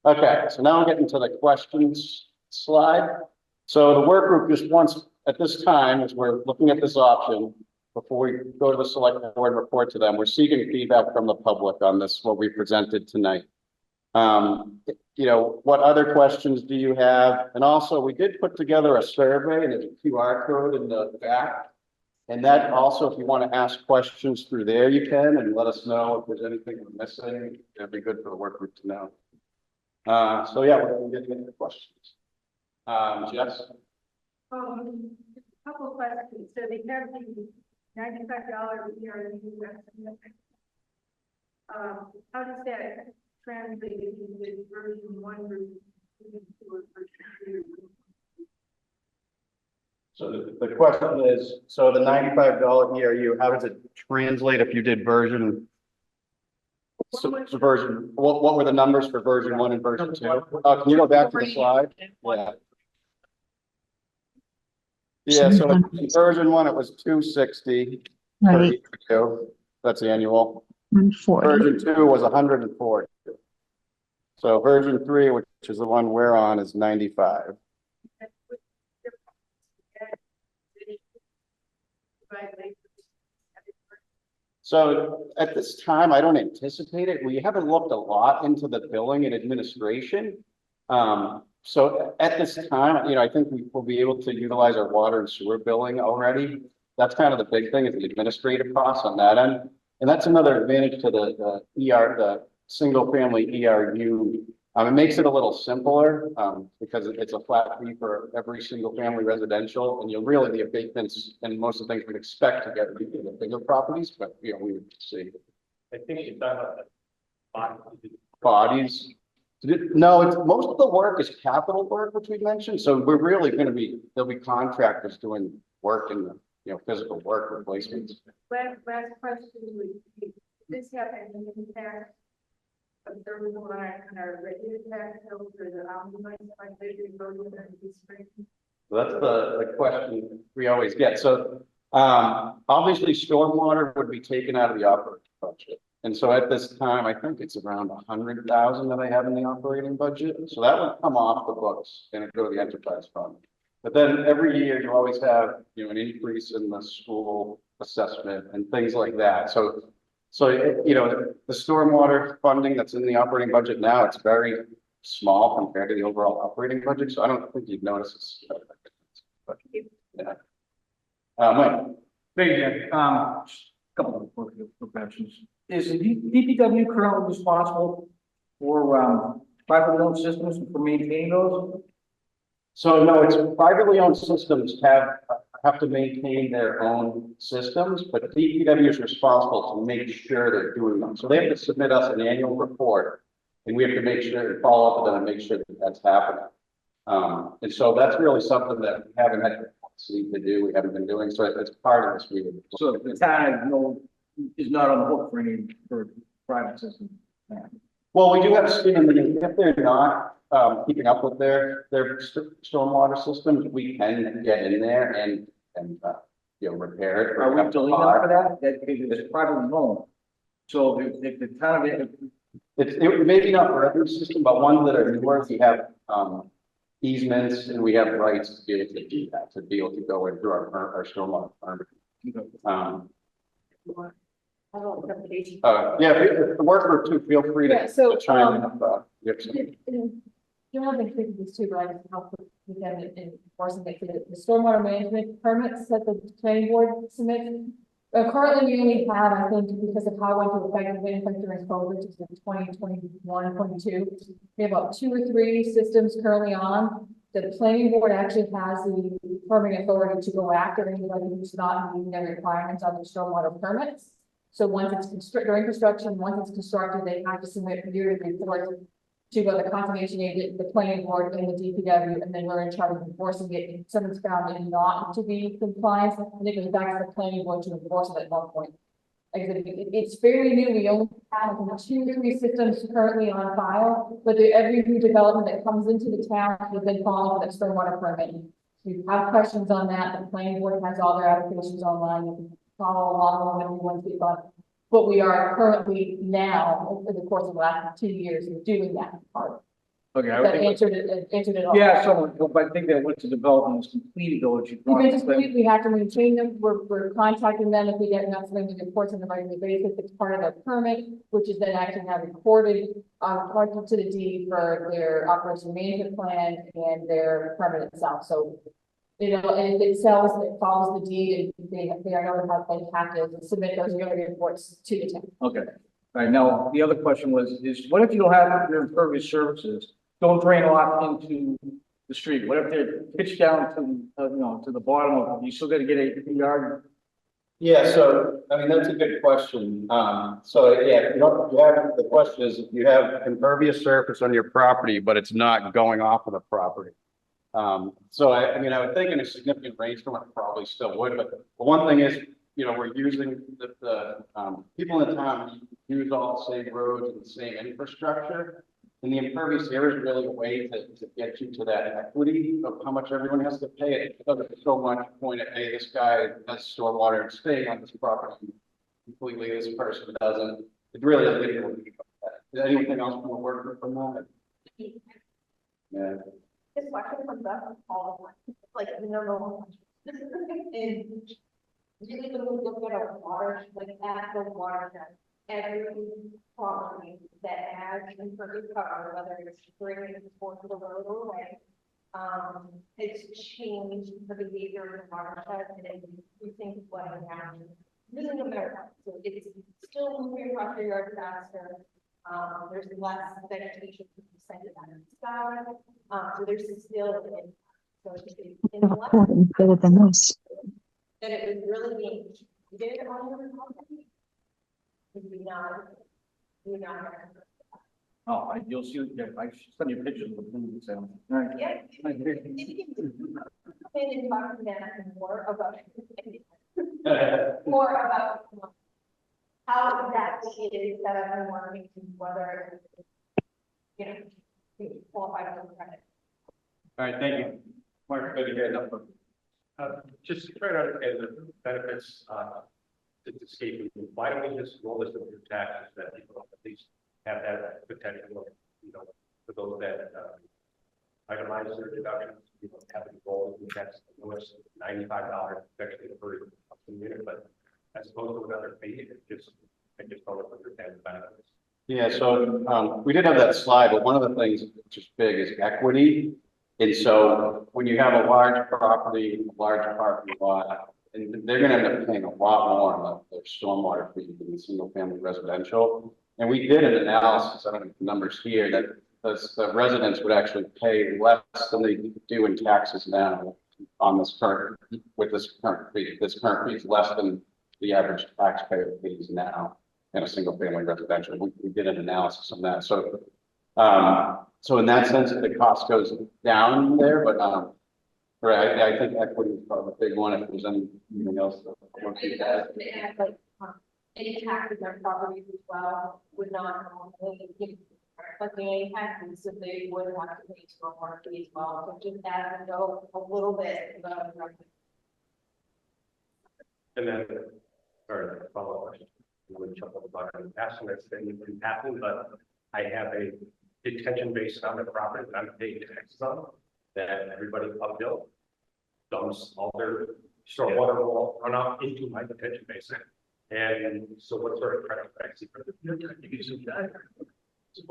Okay, so now I'm getting to the questions slide. So the work group just wants, at this time, as we're looking at this option, before we go to the select board and report to them, we're seeking feedback from the public on this, what we presented tonight. What other questions do you have? And also, we did put together a survey, and there's a QR code in the back. And that also, if you want to ask questions through there, you can, and let us know if there's anything we're missing. It'd be good for the work group to know. So yeah, we're going to get into the questions. Jess? Couple of questions. So they have the $95 a year in the US. How does that translate into version 1 version 2 or version 3? So the question is, so the $95 ERU, how does it translate if you did version? So version, what were the numbers for version 1 and version 2? Can you go back to the slide? Yeah. Yeah, so in version 1, it was 260 per Right, ERU. That's annual. 140. Version 2 was 140. So version 3, which is the one we're on, is 95. So at this time, I don't anticipate it. We haven't looked a lot into the billing and administration. So at this time, I think we will be able to utilize our water and sewer billing already. That's kind of the big thing, is the administrative costs on that end. And that's another advantage to the single family ERU. It makes it a little simpler because it's a flat fee for every single family residential, and really the abatements and most of the things we'd expect to get would be the bigger properties, but we would see. I think you've done Bodies. No, most of the work is capital work, which we mentioned. So we're really going to there'll be contractors doing work in the physical work replacements. Last question would be, this happened in the past. There was one on our regular tax bill for the omnibus, So that's the question we always get. So obviously stormwater would be taken out of the operating budget. And so at this time, I think it's around 100,000 that I have in the operating budget. So that would come off the books and it'd go to the enterprise fund. But then every year you always have, an increase in the school assessment and things like that. So the stormwater funding that's in the operating budget now, it's very small compared to the overall operating budget. So I don't think you'd notice it's. But, yeah. Mike. Thank you. Couple of questions. Is the DPW currently responsible for privately owned systems for maintaining those? So no, it's privately owned systems have to maintain their own systems, but DPW is responsible to make sure they're doing them. So they have to submit us an annual report, and we have to make sure and follow up with them and make sure that that's happening. And so that's really something that we haven't had to do. We haven't been doing. So it's part of this. So the town is not on the hook for private systems. Well, we do have skin in the game. If they're not keeping up with their stormwater systems, we can get in there and repair it. Are we deleting them for that? That it's privately owned. So if the town, it maybe not for every system, but ones that are newer, we have easements and we have rights to be able to do that, to be able to go in through our stormwater permit. Yeah, if the work group too, feel free Yeah, to so, chime in. You have some- You have been thinking this too, but I just help with them in enforcing it. The stormwater management permits that the planning board submits. Currently, we only have, I think, because of how it went to effect of inspector COVID, which is in 2021, 22. We have about 2 or 3 systems currently on. The planning board actually has the permitting authority to go after anybody who's not meeting their requirements on the stormwater permits. So once it's during construction, once it's constructed, they have to submit yearly reports to go to the conservation agent, the planning board, and the DPW, and then we're in charge of enforcing it. If someone's found it not to be compliant, and it goes back to the planning board to enforce it at one point. Like I said, it's fairly new. We only have 2 or 3 systems currently on file, but every new development that comes into the town has been following the stormwater permit. If you have questions on that, the planning board has all their applications online. You can follow along with everyone's done. But we are currently now, over the course of the last 2 years, doing that part. Okay, I would That think, answered it all. yeah, so, but I think that once the development is completed, though, it should. If it's complete, we have to maintain them. We're contacting them if we get enough of them to reports on the regular basis. It's part of their permit, which is then actually now recorded, connected to the deed for their operation management plan and their permit itself. So, you know, and if it sells, it follows the deed, and they are notified, they have to submit those yearly reports to the town. Okay, all right, now, the other question was, is what if you don't have your impervious surfaces, don't drain off into the street? What if they're pitched down to, you know, to the bottom of it? You still gotta get a yard? Yeah, so, I mean, that's a good question. So, yeah, the question is, if you have impervious surface on your property, but it's not going off of the property. So I mean, I would think in a significant rainstorm, it probably still would, but one thing is, you know, we're using the people in the town use all the same roads and the same infrastructure. And the impervious area is really a way to get you to that equity of how much everyone has to pay. It doesn't so much point at, hey, this guy has stormwater and staying on this property completely, this person doesn't. It really doesn't get anything about that. Is anything else from the work from that? Yeah. This question comes up all the time, like, no. And really, when we look at our water, like at the water, every property that has impervious cover, whether it's bringing it forth to the road or away, it's changed the behavior of the watershed, and then we think what happened. Really no matter what, so it's still moving across your yard faster. There's less vegetation percentage on the sky. So there's still an impact. So it's in the last, Better than this. that it was really being treated on your property. We not. Oh, you'll see, yeah, I send you pictures of the food, so. All right. Yeah. And talk to them more about how exactly it is set up and working, whether, you know, you qualify for credit. All right, thank you. Mark, good to hear that. Just to try to understand the benefits, to escaping, why don't we just roll this into your taxes that people at least have that potential, you know, for those that, itemize their deductions, you know, have it roll in the tax, I know it's $95 actually per unit, but as opposed to another fee, I just don't understand the benefits. Yeah, so we did have that slide, but one of the things which is big is equity. And so when you have a large property, large parking lot, and they're gonna end up paying a lot more on their stormwater fee than the single family residential. And we did an analysis, I don't have the numbers here, that the residents would actually pay less than they do in taxes now on this current, with this current fee. This current fee is less than the average taxpayer pays now in a single family residential. We did an analysis on that. So, so in that sense, the cost goes down there, but, right, I think equity is probably a big one if there's anything else. Like, any taxes on properties as well would not normally give, but the taxes, so they would have to pay to a market as well, so just add and go a little bit above. And then, sorry, follow-up question. You would jump on the button and ask them if anything can happen, but I have a detention base on the property that I'm paying taxes on. then everybody uphill dumps all their stormwater runoff into my detention basin. And so what sort of credit I see for the.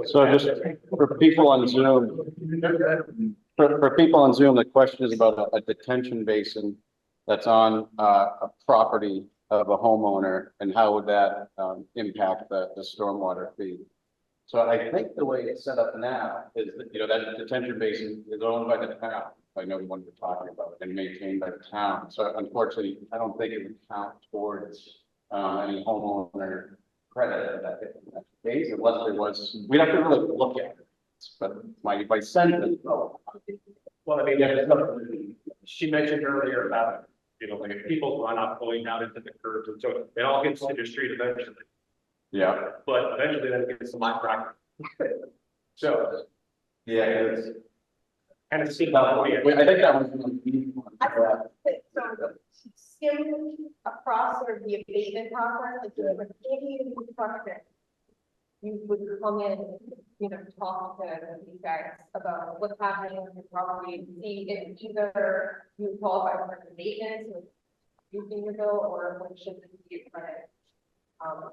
So just for people on Zoom, for people on Zoom, the question is about a detention basin that's on a property of a homeowner, and how would that impact the stormwater fee? So I think the way it's set up now is that, you know, that detention basin is owned by the town. I know the one we're talking about, and maintained by the town. So unfortunately, I don't think it would count towards any homeowner credit in that case, unless there was, we'd have to really look at it. But my sentence. Well, I mean, yeah, she mentioned earlier about, you know, like if people run up going down into the curbs, and so it all gets to the street eventually. Yeah. But eventually then it gets to my property. So. Yeah, it's. Kind of see. I think that was. So skim across sort of the abatement process, if you ever any construction, you would come in, you know, talk to these guys about what's happening with your property, and see if either you qualify for the maintenance with using your bill, or what should be a credit.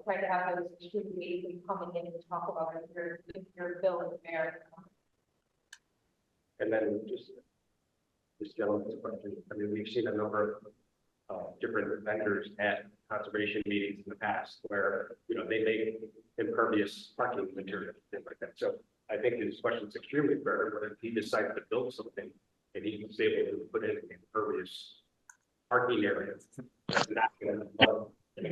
Trying to have those two ways of coming in and talk about if your bill is fair. And then just this gentleman's question, I mean, we've seen a number of different vendors at conservation meetings in the past where, you know, they make impervious parking material, things like that. So I think his question is extremely fair, but if he decided to build something and he was able to put in an impervious parking area, that's not gonna. So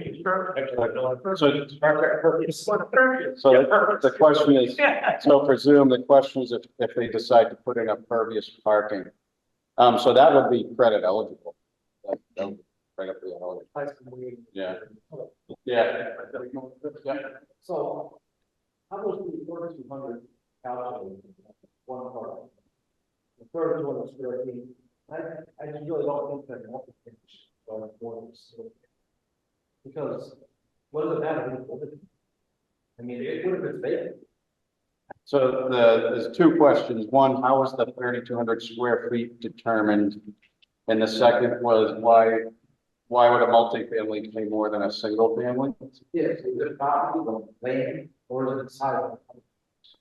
the question is, so for Zoom, the question is if they decide to put in a pervious parking. So that would be credit eligible. That would right up the eligible. Yeah. Yeah. So, how was the 4,200 calculated? One part. The 3,200 square feet. I just really don't think that multiple going forward. Because what does it matter? I mean, it would have been vacant. So there's two questions. One, how was the 3,200 square feet determined? And the second was why would a multifamily pay more than a single family? Yes, is it property, the land, or is it sidewalk?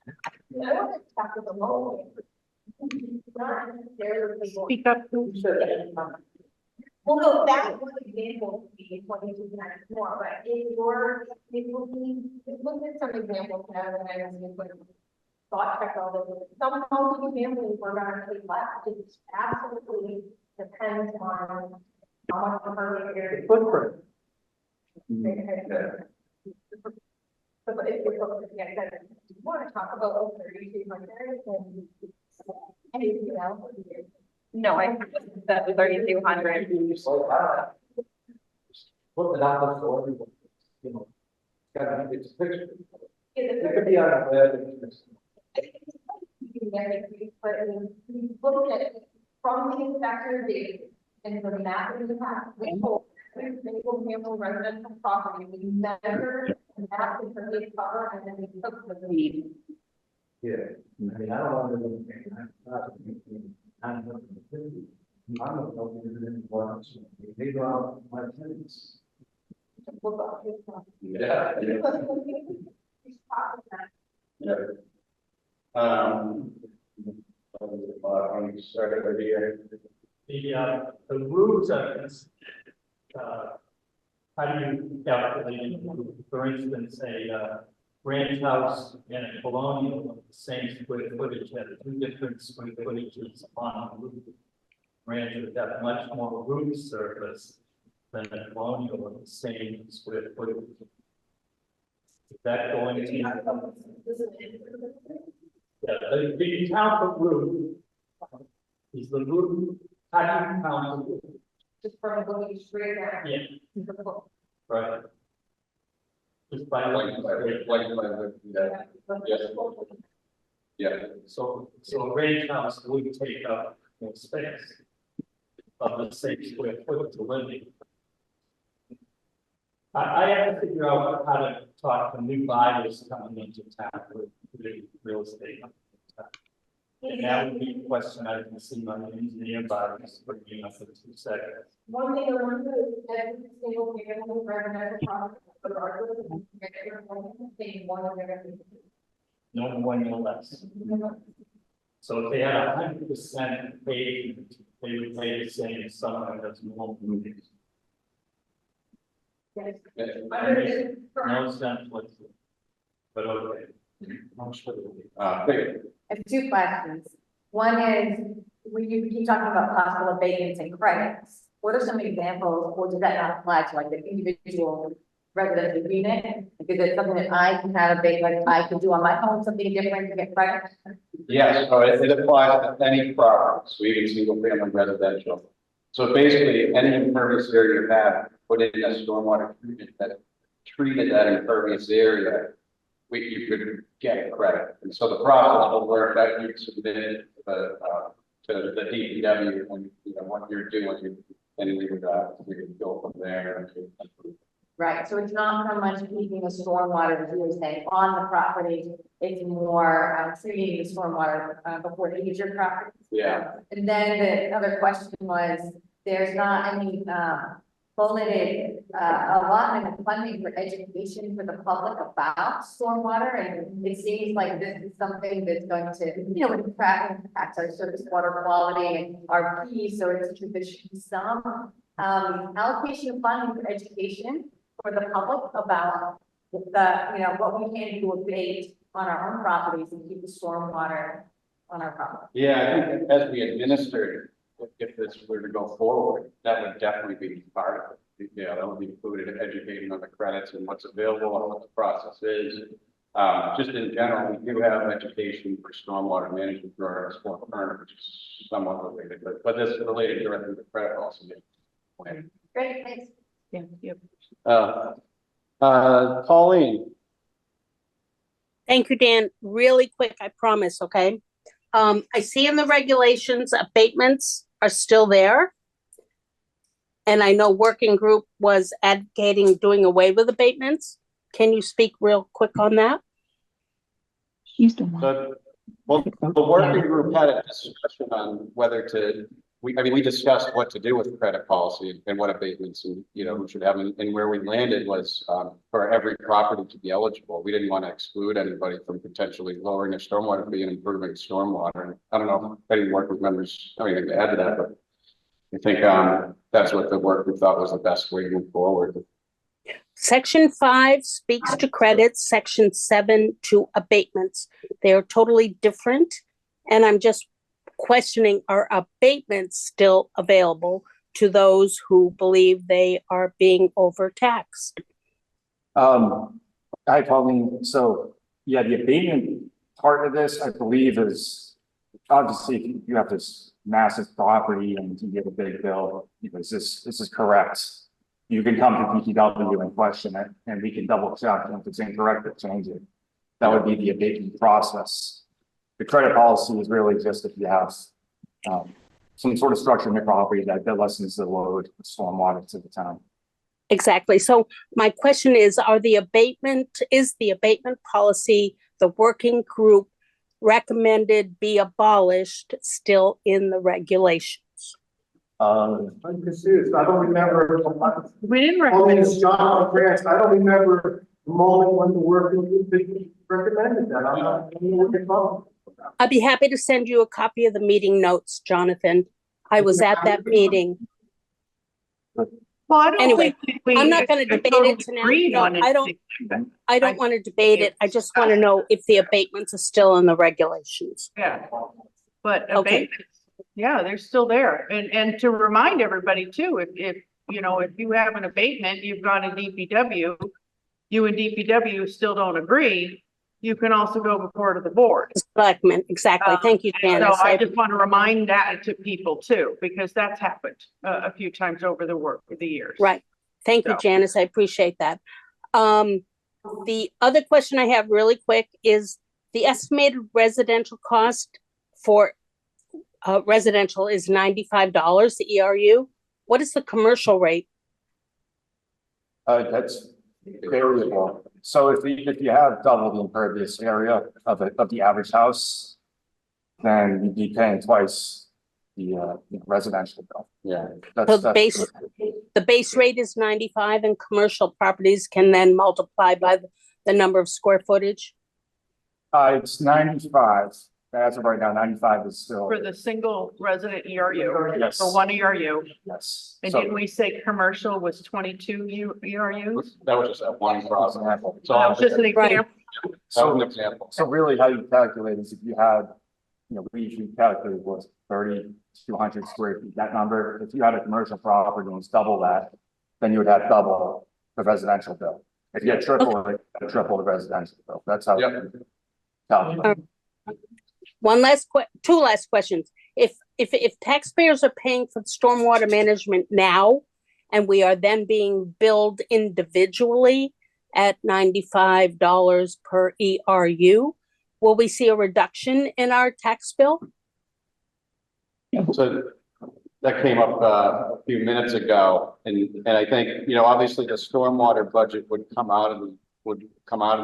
I don't talk to the low. Not necessarily. Speak up. Well, no, that one example would be 22 more, but if you're, it will be, look at some examples now that I was thought check all those. Some families were gonna take less, it absolutely depends on how much the area. Footprint. So if you're looking at that, you wanna talk about 3,200 and anything else? No, I said 3,200. Put it out for everyone, you know. Gotta be, it's a picture. It It could be on a web. But I mean, we look at it from the inspector data and the map that we have, we hold every single family residential property, we measure the map and for the cover, and then we took the lead. Yeah, I mean, I don't want to. I'm not going to do it. They go out my tenants. Look up his property. Yeah. Yeah. When you started over here. The rules of this, how do you calculate, for instance, a ranch house and a colonial of the same square footage have two different square footages on the roof. Ranch would have much more roof surface than a colonial of the same square footage. Is that going to? Yeah, the count the roof. Is the roof, how do you count the roof? Just from looking straight down. Yeah. Right. Just by Yeah. So a range house would take up more space of the same square foot to living. I have to figure out how to talk to new buyers coming into town with real estate. And that would be a question I can see on the engineer about this for you know, for 2 seconds. One thing to remember is every single family residential property, regardless of paying more than they're gonna be. No more, no less. So if they had 100% paved, they would pay the same as someone that's more. No sense whatsoever. But okay. Great. I have two questions. One is, when you keep talking about possible abatements and credits, what are some examples, or does that not apply to like the individual residential unit? Is it something that I can have abate, like I can do on my home, something different to get credit? Yes, so it applies to any property, so even single family residential. So basically, any impervious area you have, put in a stormwater treatment that treated that impervious area, you could get credit. And so the process will work that you submit to the DPW and you know what you're doing, and we could go from there. Right, so it's not so much keeping the stormwater, as you were saying, on the property, it's more treating the stormwater before it leaves your property. Yeah. And then the other question was, there's not any bulleted allotment of funding for education for the public about stormwater, and it seems like this is something that's going to, you know, impact our surface water quality and our P, so it's there should be some allocation of funding for education for the public about the, you know, what we can do abate on our own properties and keep the stormwater on our property. Yeah, I think as we administer, if this were to go forward, that would definitely be part of it. Yeah, that would be included in educating on the credits and what's available and what the process is. Just in general, we do have education for stormwater management for our sport burner, which is somewhat related, but this is related directly to credit also. Great, thanks. Yeah, yep. Pauline. Thank you, Dan. Really quick, I promise, okay? I see in the regulations, abatements are still there. And I know working group was advocating doing away with abatements. Can you speak real quick on that? She's the one. Well, the working group had a discussion on whether to, we discussed what to do with credit policy and what abatements and, you know, who should have, and where we landed was, for every property to be eligible. We didn't want to exclude anybody from potentially lowering their stormwater fee and improving stormwater. And I don't know if any work group members have anything to add to that, but I think, that's what the work group thought was the best way to move forward. Section 5 speaks to credits, section 7 to abatements. They are totally different. And I'm just questioning, are abatements still available to those who believe they are being overtaxed? Hi, Pauline. So, yeah, the abatement part of this, I believe, is obviously you have this massive property and you get a big bill, because this is correct. You can come to PTW and question it, and we can double check, and if it's incorrect, or change it. That would be the abatement process. The credit policy is really just if you have some sort of structure in your property that lessens the load of stormwater to the town. Exactly. So my question is, is the abatement policy, the working group recommended be abolished, still in the regulations? I'm confused. I don't remember. We didn't I recommend. don't remember the moment when the working group recommended that. I'm not, I don't know what you're talking about. I'd be happy to send you a copy of the meeting notes, Jonathan. I was at that meeting. Well, I don't Anyway, think we. I'm not gonna debate it tonight. agreed No, on it. I don't want to debate it. I just want to know if the abatements are still in the regulations. Yeah, but Okay. abatements, yeah, they're still there. And to remind everybody too, if, you know, if you have an abatement, you've gone to DPW, you and DPW still don't agree, you can also go before to the board. Selectmen, exactly. Thank you, So Janice. I just want to remind that to people too, because that's happened a few times over the years. Right. Thank you, So. Janice. I appreciate that. The other question I have really quick is the estimated residential cost for residential is $95, the ERU. What is the commercial rate? That's variable. So if you have double the impervious area of the average house, then you'd be paying twice the residential bill. Yeah. So the base rate is 95 and commercial properties can then multiply by the number of square footage? It's 95. As of right now, 95 is still. For the single resident ERU, Yes. for one ERU. Yes. And So- didn't we say commercial was 22 ERUs? That was just that one example. So That was just an example. that was an example. So really how you calculate is if you had, we usually calculate was 3,200 square feet, that number. If you had a commercial property and it's double that, then you would have double the residential bill. If you had triple it, triple the residential bill. That's how. Yep. Calculate. Two last questions. If taxpayers are paying for stormwater management now, and we are then being billed individually at $95 per ERU, will we see a reduction in our tax bill? So that came up a few minutes ago, and I think, obviously the stormwater budget would come out of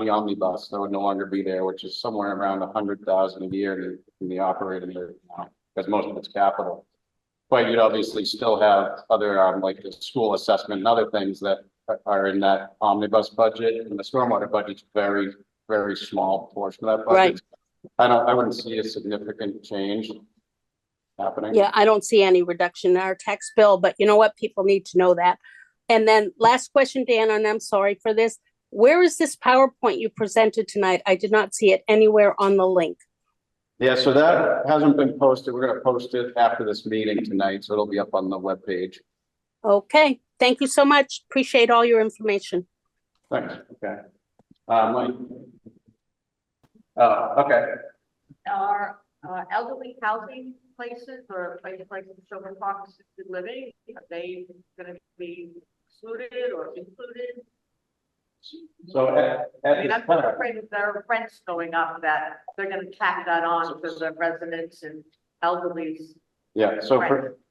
the omnibus. That would no longer be there, which is somewhere around 100,000 a year in the operating year now, because most of it's capital. But you'd obviously still have other, like the school assessment and other things that are in that omnibus budget, and the stormwater budget's very, very small portion of that budget. Right. I wouldn't see a significant change happening. Yeah, I don't see any reduction in our tax bill, but you know what? People need to know that. And then last question, Dan, and I'm sorry for this. Where is this PowerPoint you presented tonight? I did not see it anywhere on the link. Yeah, so that hasn't been posted. We're gonna post it after this meeting tonight, so it'll be up on the webpage. Okay, thank you so much. Appreciate all your information. Thanks, okay. Mike? Okay. Are elderly housing places or places like children's parks, assisted living, are they gonna be excluded or included? So at I mean, this I'm time, afraid that there are rents going up that they're gonna tack that on to the residents and elderlies. yeah, so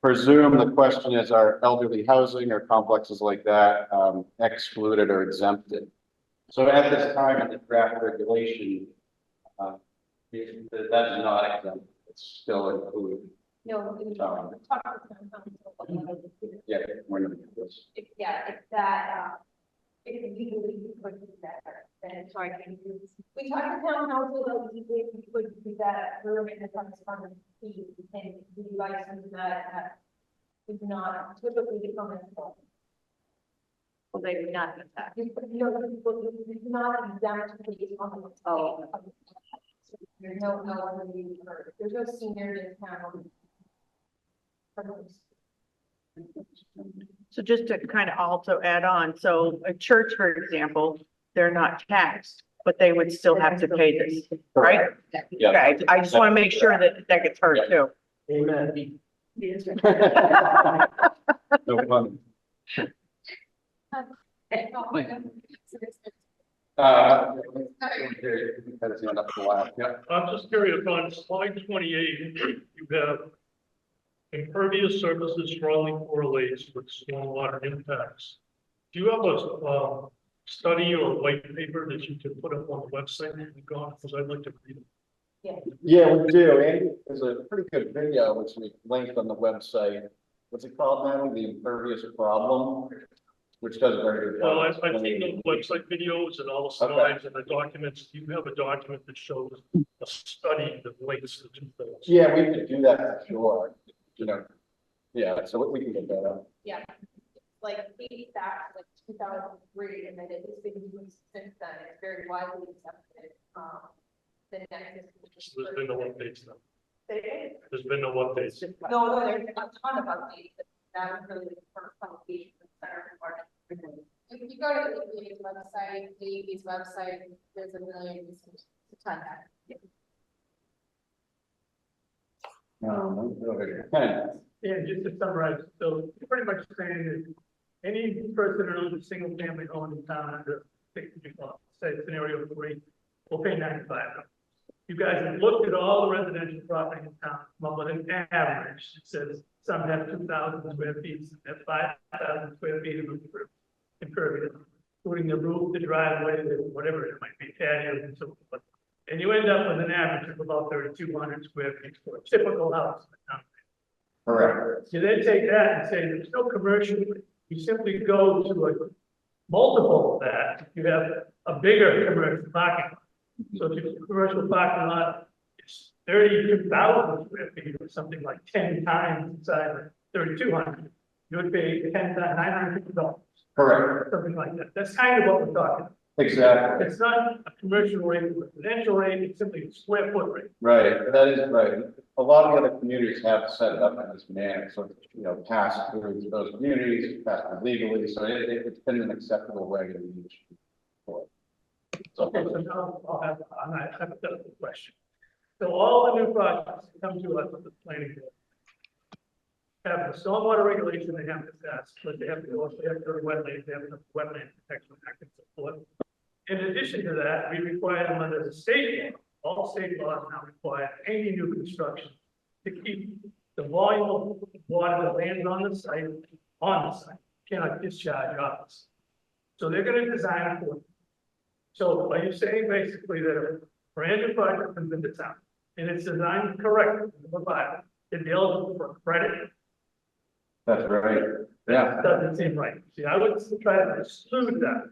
presume the question is, are elderly housing or complexes like that excluded or exempted? So at this time in the draft regulation, that is not exempt, it's still included. No, we talk to town council. Yeah, we're gonna do this. If that, if legally we could do that, then sorry, can you? We talked to town council about legally we could do that, we're in the funds from the fee, and the license that is not typically become installed. Well, they would not get that. You know, people, it's not exempt to the. Oh. There's no there's no senior in town. So just to kind of also add on, so a church, for example, they're not taxed, but they would still have to pay this, right? Yeah. Okay, I just want to make sure that that gets heard too. Amen. No fun. Yeah. I'm just curious, on slide 28, you have impervious surfaces strongly correlates with stormwater impacts. Do you have a study or white paper that you can put up on the website that you've got? Because I'd like to read it. Yeah, we do. And there's a pretty good video which we linked on the website. What's it called now? The impervious problem, which does a very good job. Well, I've seen the website videos and all the slides and the documents. Do you have a document that shows a study that links the two things? Yeah, we could do that for sure. Yeah, so we can get that up. Yeah, like dating back to like 2003, and then it has been used since then. It's very widely accepted. The next So there's been no updates now. is. There's been no updates. No, there's a ton of updates. That was really the first publication of the center part. If you go to the EPA's website, the EPA's website, there's a million, it's a ton. Yeah, just to summarize, so you're pretty much saying that any person who owns a single family home in town under say scenario 3 will pay 95. You guys have looked at all the residential property in town, well, with an average, it says some have 2,000 square feet, some have 5,000 square feet of impervious, including the roof, the driveway, whatever it might be, patios and so forth. And you end up with an average of about 3,200 square feet for a typical house. Correct. You then take that and say, there's no commercial, you simply go to a multiple of that, you have a bigger commercial parking lot. So if your commercial parking lot is 32,000 square feet or something like 10 times inside of 3,200, you would pay $950. Correct. Something like that. That's kind of what we're talking about. Exactly. It's not a commercial rate, it's a residential rate, it's simply a square foot rate. Right, that is right. A lot of the other communities have set it up in this manner, so, pass through those communities, pass through legally, so it's been an acceptable way to use. So, Okay, so now I'll have a hypothetical question. So all the new projects that come to us with the planning board have the stormwater regulation they have to pass, but they have to go, they have to go to wetlands, they have to wetland protection act and so forth. In addition to that, we require them under the state law, all state laws now require any new construction to keep the volume of water that lands on the site, cannot discharge off us. So they're gonna design it for it. So are you saying basically that if a brand new project comes into town and it's designed correctly, it'd be eligible for credit? that's right. Yeah. Doesn't seem right. See, I would try to exclude that.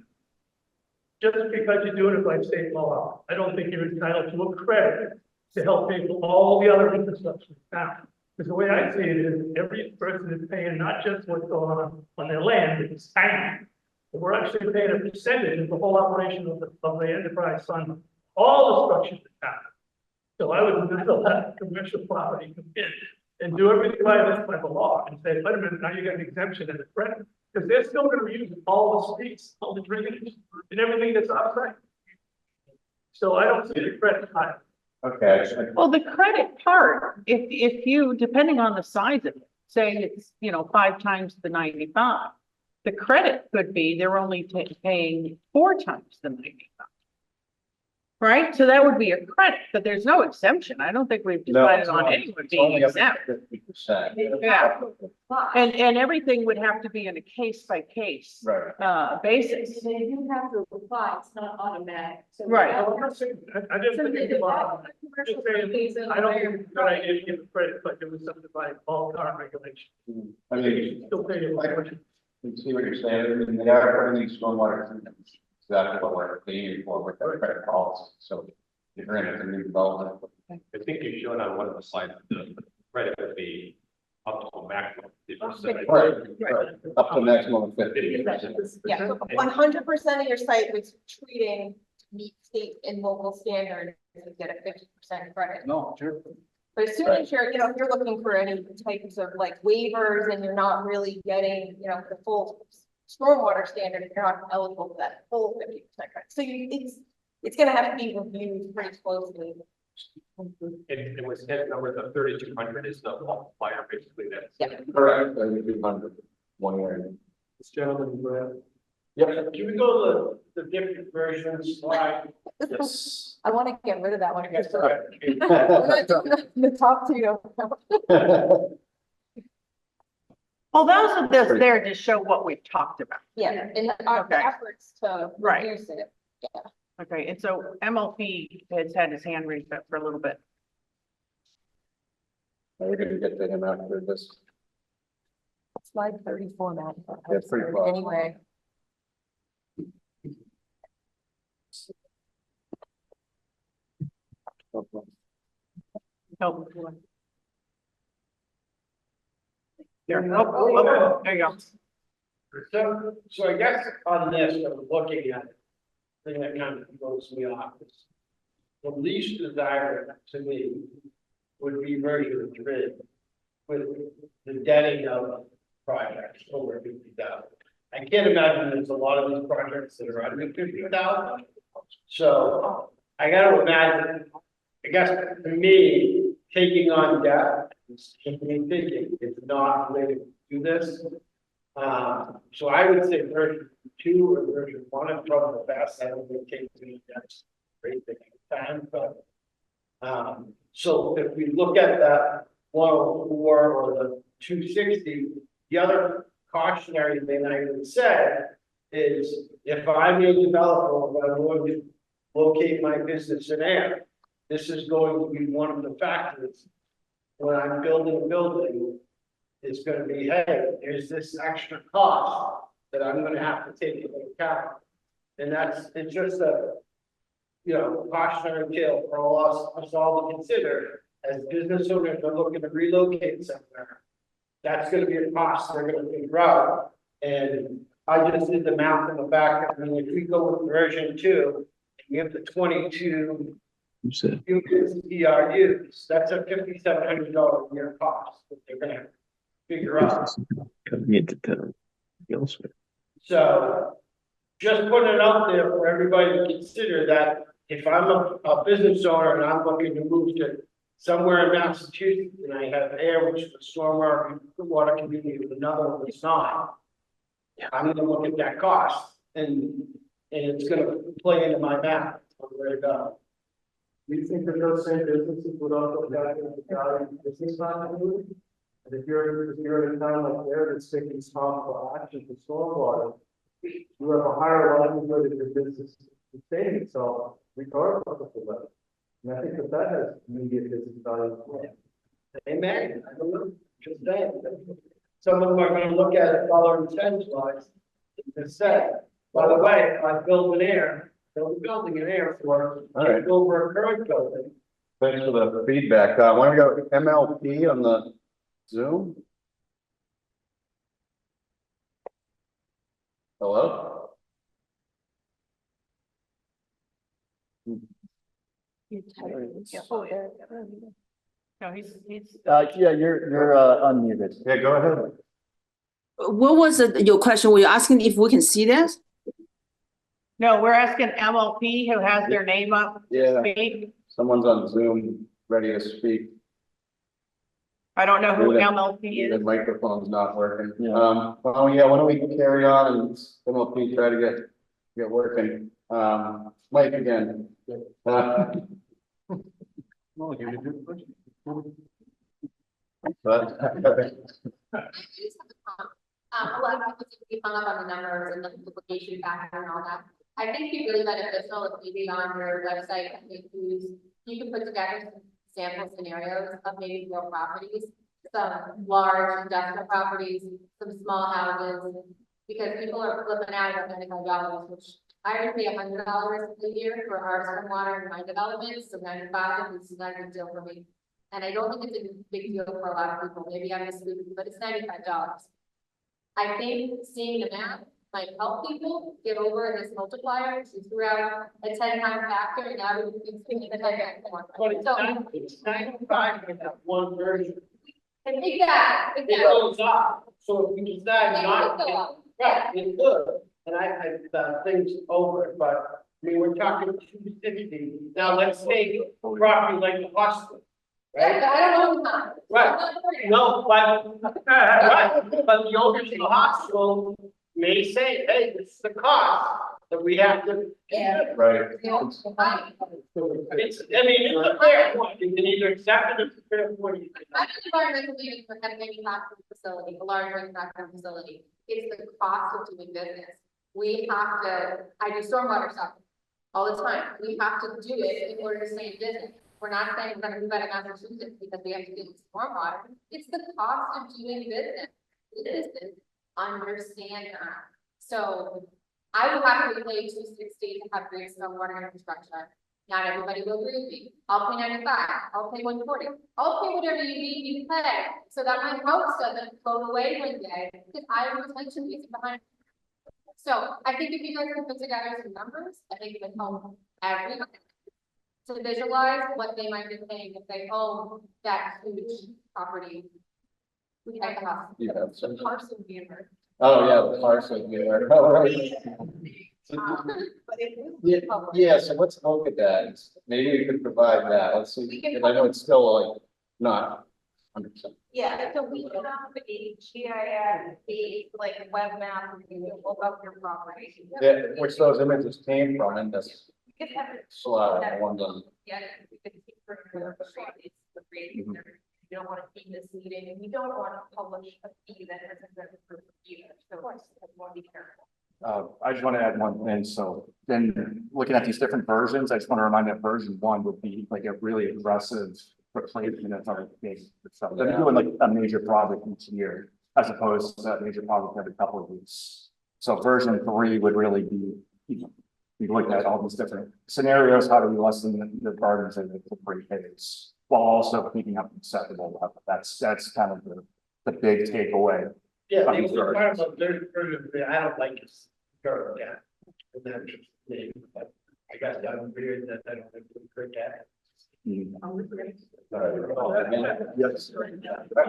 Just because you're doing it by state law, I don't think you're entitled to a credit to help pay for all the other infrastructure in town. Because the way I see it is every person is paying not just what's going on their land, it's tiny. But we're actually paying a percentage of the whole operation of the enterprise fund, all the structures in town. So I would not let commercial property come in and do everything by the law and say, wait a minute, now you got an exemption and a credit. Because they're still gonna use all the streets, all the drainage, and everything that's outside. So I don't see the credit high. Okay. Well, the credit part, if you, depending on the size of it, say it's, 5 times the 95. The credit could be they're only paying 4 times the 95. Right? So that would be a credit, but there's no exemption. I don't think we've decided on anyone being exempt. 50%. Yeah. And everything would have to be in a case by case basis. They do have to apply, it's not automatic. So Right. I'm not saying, I didn't think it's about, just saying, I don't think it's a good idea to give a credit, but there was something by all current regulations. I mean, Still pay it. you see what you're saying, I mean, they are putting these stormwater treatments. Exactly what we're paying for with the credit policy, so if you're in a new development. I think you showed on one of the slides, the credit would be up to a maximum. Right, up to maximum of 50. Yeah, 100% of your site was treating to meet state and local standards, you get a 50% credit. No, sure. But as soon as you're, if you're looking for any types of like waivers and you're not really getting, the full stormwater standard, you're not eligible for that full 50% credit. So it's gonna have to be reviewed pretty closely. It was hit number the 3,200 is the multiplier basically that's. Yeah. Correct, 200, 1 year. This gentleman, Brad. Yep. Can we go to the different versions slide? Yes. I want to get rid of that one. Yes, all right. The top two. Well, those are just there to show what we've talked about. Yeah, and our Okay. efforts to Right. reduce it. Yeah. Okay, and so MLP has had his hand raised up for a little bit. We're gonna get to him after this. Slide 34, Matt. Yeah, pretty close. Anyway. Oh. There, oh, there you go. So I guess on this, I'm looking at it, the thing that kind of throws me off is the least desired to me would be version 3 with the deading of projects over 50,000. I can't imagine there's a lot of these projects that are under 50,000. So I gotta imagine, I guess for me, taking on debt, thinking it's not the way to do this. So I would say version 2 or version 1 is probably the best. I don't think taking that's great time, but so if we look at that 104 or the 260, the other cautionary thing I would say is if I'm a developer, I'm going to locate my business in Ayer, this is going to be one of the factors. When I'm building a building, it's gonna be, hey, there's this extra cost that I'm gonna have to take into account. And it's just a, you know, cautionary tale for us all to consider as business owners are looking to relocate somewhere. That's gonna be a cost they're gonna figure out. And I just did the math in the back, I mean, if we go with version 2, and you have the 22 units ERUs, that's a $5,700 a year cost that they're gonna figure out. So just putting it out there for everybody to consider that if I'm a business owner and I'm looking to move to somewhere in Massachusetts and I have Ayer, which is a stormwater water community with another one that's not, I'm gonna look at that cost and it's gonna play into my math on where to go. Do you think that those same businesses would also value business continuity? And if you're in a town like there that's taking responsible action for stormwater, you have a higher likelihood of your business sustaining itself regardless of the weather. And I think that has immediate business value. Amen. I don't know, just saying. Some of them are gonna look at it dollar and cents wise. And say, by the way, I built an Ayer, building an Ayer for, All right. over a current building. Thanks for the feedback. Why don't we go MLP on the Zoom? Hello? No, he's. Yeah, you're unmuted. Yeah, go ahead. What was your question? Were you asking if we can see this? No, we're asking MLP who has their name up. Yeah. Speak. Someone's on Zoom, ready to speak. I don't know who The- MLP The is. microphone's not working. Yeah. Why don't we carry on and MLP try to get working? Mike again. But A lot of people seem to be hung up on the numbers and the multiplication factor and all that. I think it'd be really beneficial if maybe on your website, you can put together some sample scenarios of maybe real properties, some large industrial properties, some small houses, because people are flipping out at $95, which I would pay $100 a year for our stormwater and my development, so 95 is not a big deal for me. And I don't think it's a big deal for a lot of people, maybe I'm misleading, but it's $95. I think seeing the map might help people get over this multiplier. You threw out a 10-time factor, and now we're thinking the 10 back more. But it's 95 with that one version. Exactly. It goes up, so if we decide not to, right, it could. And I things over, but I mean, we're talking 260. Now let's take property like the hospital, right? Yeah, I don't know. Right. No, but the owners of the hospital may say, hey, this is the cost that we have to. Yeah. right. It's, I mean, it's a fair point, you can either accept it or it's a fair point. I'm an environmental leader for a manufacturing facility, a large manufacturing facility. It's the cost of doing business. We have to, I do stormwater stuff all the time. We have to do it in order to stay in business. We're not saying we're gonna move out of Massachusetts because we have to deal with stormwater. It's the cost of doing business. Citizens understand that. So I will happily pay $260 to have great stormwater infrastructure. Not everybody will agree with me. I'll pay 95, I'll pay 140. I'll pay whatever you need me to pay so that my house doesn't go away one day because I have a retention piece behind. So I think if you guys can put together some numbers, I think it would help everyone to visualize what they might be paying if they own that huge property. We have the house. You have some. Parcel viewer. Oh, yeah, the parcel viewer. Oh, right. Yeah, so let's look at that. Maybe we could provide that. Let's see, because I know it's still like not 100%. Yeah, so we can have a GIS, like web map, and you can look up your property. Yeah, which those images came from in this You can have it. slide, one done. Yeah, you can keep for the rate. You don't want to be misleading, and you don't want to publish a fee that isn't good for you, so I want to be careful. I just want to add one thing. So then looking at these different versions, I just want to remind that version 1 would be like a really aggressive replacement of our base. So they're doing like a major project each year as opposed to a major project every couple of weeks. So version 3 would really be, we look at all these different scenarios, how do we lessen the burdens of the rate base while also keeping up acceptable level. That's kind of the big takeaway. Yeah, the part of the I don't like it. Sure, yeah. And then, but I guess I'm weird that I don't have to create that. Yes.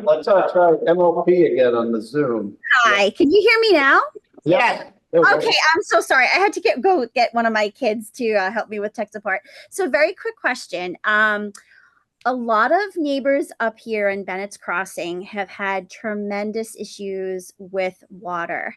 Let's try MOP again on the Zoom. Hi, can you hear me now? Yes. Okay, I'm so sorry. I had to go get one of my kids to help me with tech support. So very quick question. A lot of neighbors up here in Bennett's Crossing have had tremendous issues with water.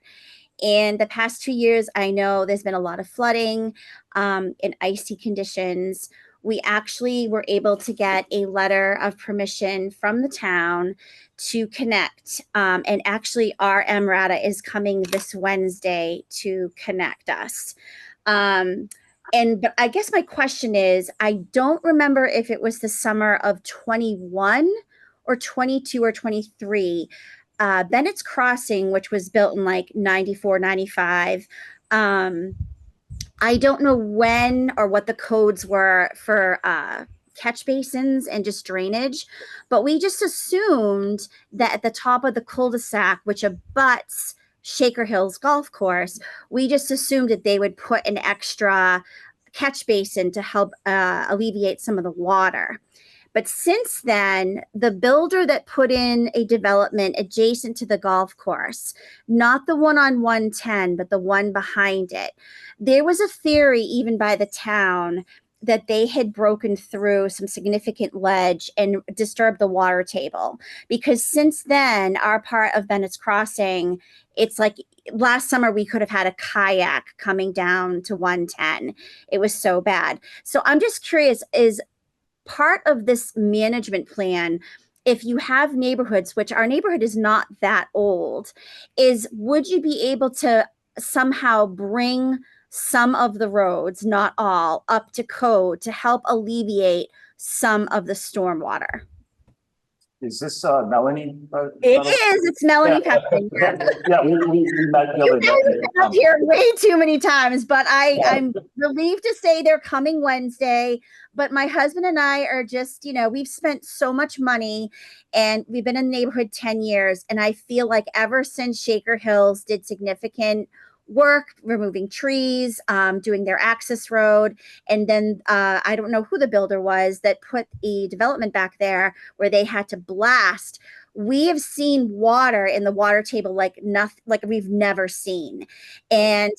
In the past 2 years, I know there's been a lot of flooding and icy conditions. We actually were able to get a letter of permission from the town to connect. And actually, our MRATA is coming this Wednesday to connect us. But I guess my question is, I don't remember if it was the summer of 21 or 22 or 23. Bennett's Crossing, which was built in like 94, 95. I don't know when or what the codes were for catch basins and just drainage, but we just assumed that at the top of the cul-de-sac, which abuts Shaker Hills Golf Course, we just assumed that they would put an extra catch basin to help alleviate some of the water. But since then, the builder that put in a development adjacent to the golf course, not the one on 110, but the one behind it, there was a theory even by the town that they had broken through some significant ledge and disturbed the water table. Because since then, our part of Bennett's Crossing, it's like last summer we could have had a kayak coming down to 110. It was so bad. So I'm just curious, is part of this management plan, if you have neighborhoods, which our neighborhood is not that old, would you be able to somehow bring some of the roads, not all, up to code to help alleviate some of the stormwater? Is this Melanie? It is. It's Melanie Pepin. Yeah, we met the other day. Up here way too many times, but I'm relieved to say they're coming Wednesday. But my husband and I are just, we've spent so much money and we've been in the neighborhood 10 years. And I feel like ever since Shaker Hills did significant work, removing trees, doing their access road. And then I don't know who the builder was that put a development back there where they had to blast. We have seen water in the water table like nothing, like we've never seen. And,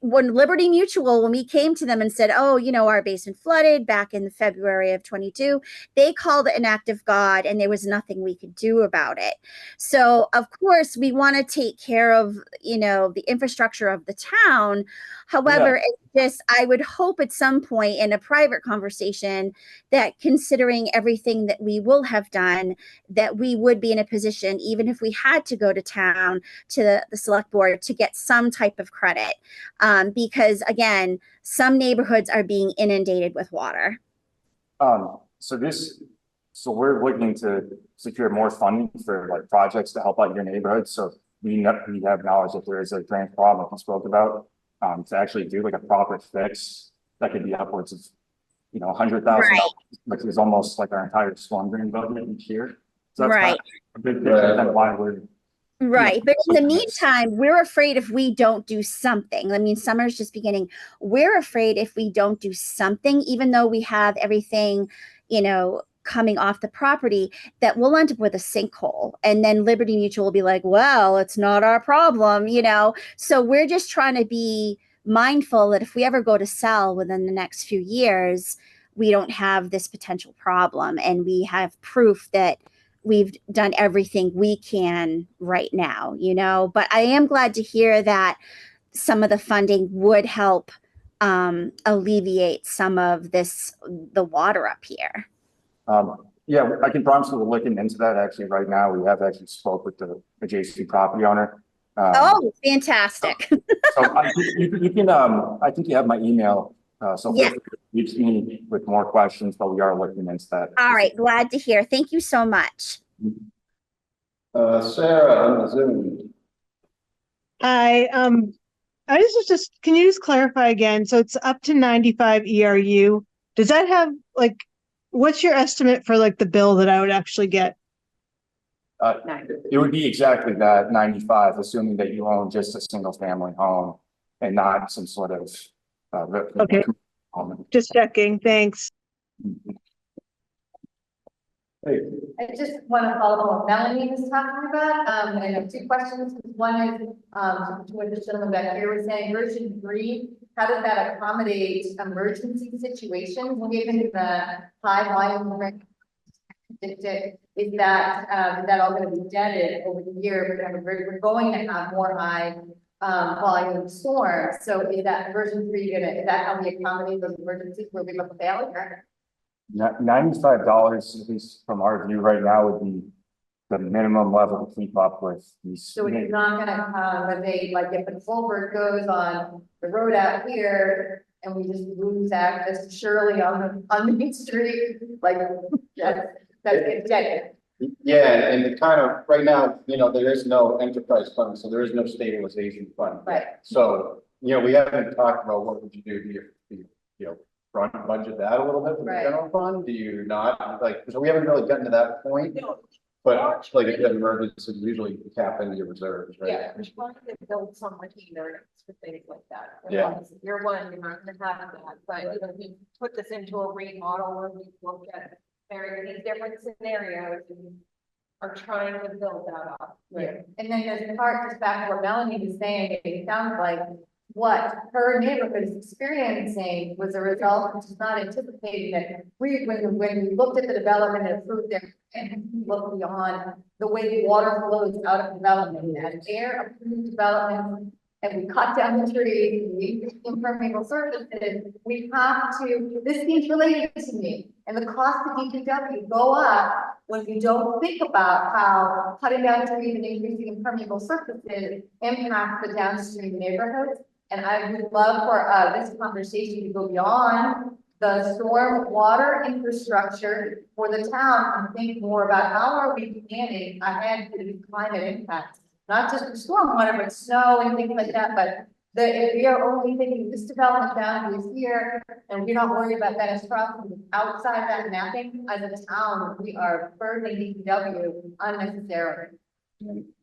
when Liberty Mutual, when we came to them and said, oh, our basement flooded back in February of 22, they called it an act of God and there was nothing we could do about it. So of course we want to take care of, the infrastructure of the town. However, I would hope at some point in a private conversation that considering everything that we will have done, that we would be in a position, even if we had to go to town, to the select board, to get some type of credit. Because again, some neighborhoods are being inundated with water. So we're looking to secure more funding for like projects to help out your neighborhood. So we have knowledge that there is a drain problem that we spoke about. To actually do like a proper fix that could be upwards of, $100,000, which is almost like our entire storm drain budget each year. So that's kind of a big picture than why we're right. But in the meantime, we're afraid if we don't do something. I mean, summer's just beginning. We're afraid if we don't do something, even though we have everything, coming off the property, that we'll end up with a sinkhole. And then Liberty Mutual will be like, well, it's not our problem, So we're just trying to be mindful that if we ever go to sell within the next few years, we don't have this potential problem. And we have proof that we've done everything we can right now, But I am glad to hear that some of the funding would help alleviate some of the water up here. Yeah, I can promise we're looking into that actually right now. We have actually spoke with the adjacent property owner. Oh, fantastic. So you can, I think you have my email, so feel Yes. free to reach me with more questions, but we are looking into that. All right, glad to hear. Thank you so much. Sarah on the Zoom. Hi, I just, can you just clarify again? So it's up to 95 ERU. Does that have like, what's your estimate for like the bill that I would actually get? It would be exactly that, 95, assuming that you own just a single family home and not some sort of, Okay. home. Just checking, thanks. I just want to follow up what Melanie was talking about. I have two questions. One is, to what the gentleman back here was saying, version 3, how does that accommodate emergency situations given the high volume predicted? Is that all going to be deaded over the year? Because we're going to have more high volume storms. So is that version 3 is that how we accommodate those emergencies where we have a failure? $95, at least from our view right now, would be the minimum level to keep up with these. So it's not gonna come, but they, like, if the culvert goes on the road out here and we just lose access to Shirley on Main Street, like, that's dead. Yeah, and the kind of, right now, there is no enterprise fund, so there is no stabilization fund. Right. So, we haven't talked about what would you do to, front budget that a little bit from the Right. general fund? Do you not, so we haven't really gotten to that point? No. But like if you have emergency, usually you tap into your reserves, right? Yeah, we're trying to build some heaters for things like that. Yeah. You're not gonna have that, but we put this into a remodel where we look at various different scenarios and are trying to build that up. Right. And then there's part, just back to what Melanie was saying, it sounds like what her neighborhood is experiencing was a result, which is not anticipating that when we looked at the development and approved it, and look beyond the way water flows out of development, and Ayer approved development, and we cut down the trees, we increased impermeable surfaces, we have to, this seems related to me, and the cost of DPW go up when you don't think about how cutting down trees and increasing impermeable surfaces impacts the downstream neighborhoods. And I would love for this conversation to go beyond the storm water infrastructure for the town and think more about how are we planning ahead to the climate impacts, not just for stormwater, but snow and things like that. But if we are only thinking this development boundary is here and we're not worried about Venice Crossing outside of that mapping, as a town, we are burdening DPW unnecessarily.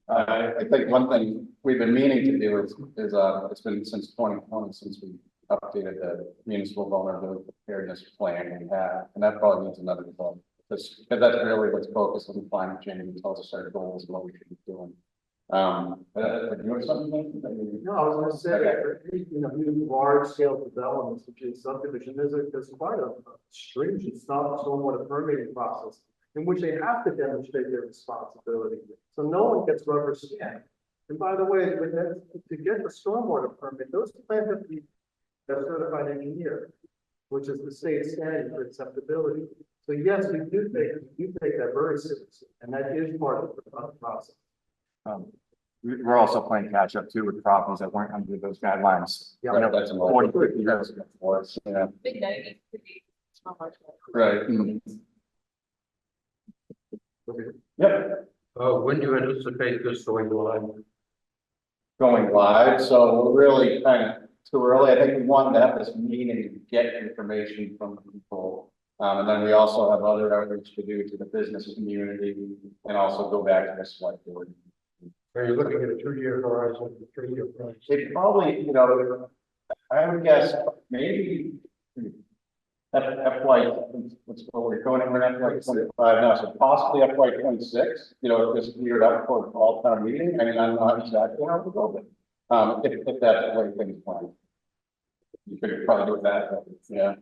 I think one thing we've been meaning to do is it's been since 2020 since we updated the municipal vulnerability preparedness plan we have, and that probably needs another development. Because that's really what's focused on climate change and tells us our goals and what we should be doing. You know something? No, I was gonna say, new large scale developments, which is subdivision, there's quite a stringent stormwater permitting process in which they have to demonstrate their responsibility. So no one gets rubber stamped. And by the way, to get the stormwater permit, those plans have to be certified engineer, which is the state standard for acceptability. So yes, we do take that very seriously, and that is part of the process. We're also playing catch up too with properties that weren't under those guidelines. Yeah, Right, that's a 40, 50 years ago. Yeah. Big day, Right. Okay. Yep. When do you anticipate this going live? Going live, so we're really kind of too early. I think we wanted to have this meeting and get information from people. And then we also have other outreach to do to the business community and also go back to the select board. Are you looking at a 2-year horizon, 3-year horizon? It probably, I would guess maybe FY, what's what we're going in, we're at FY 25 now, so possibly FY 26, just geared up for fall town meeting. I mean, I'm not exactly how to go, but if that's the way things plan. You could probably do that, yeah.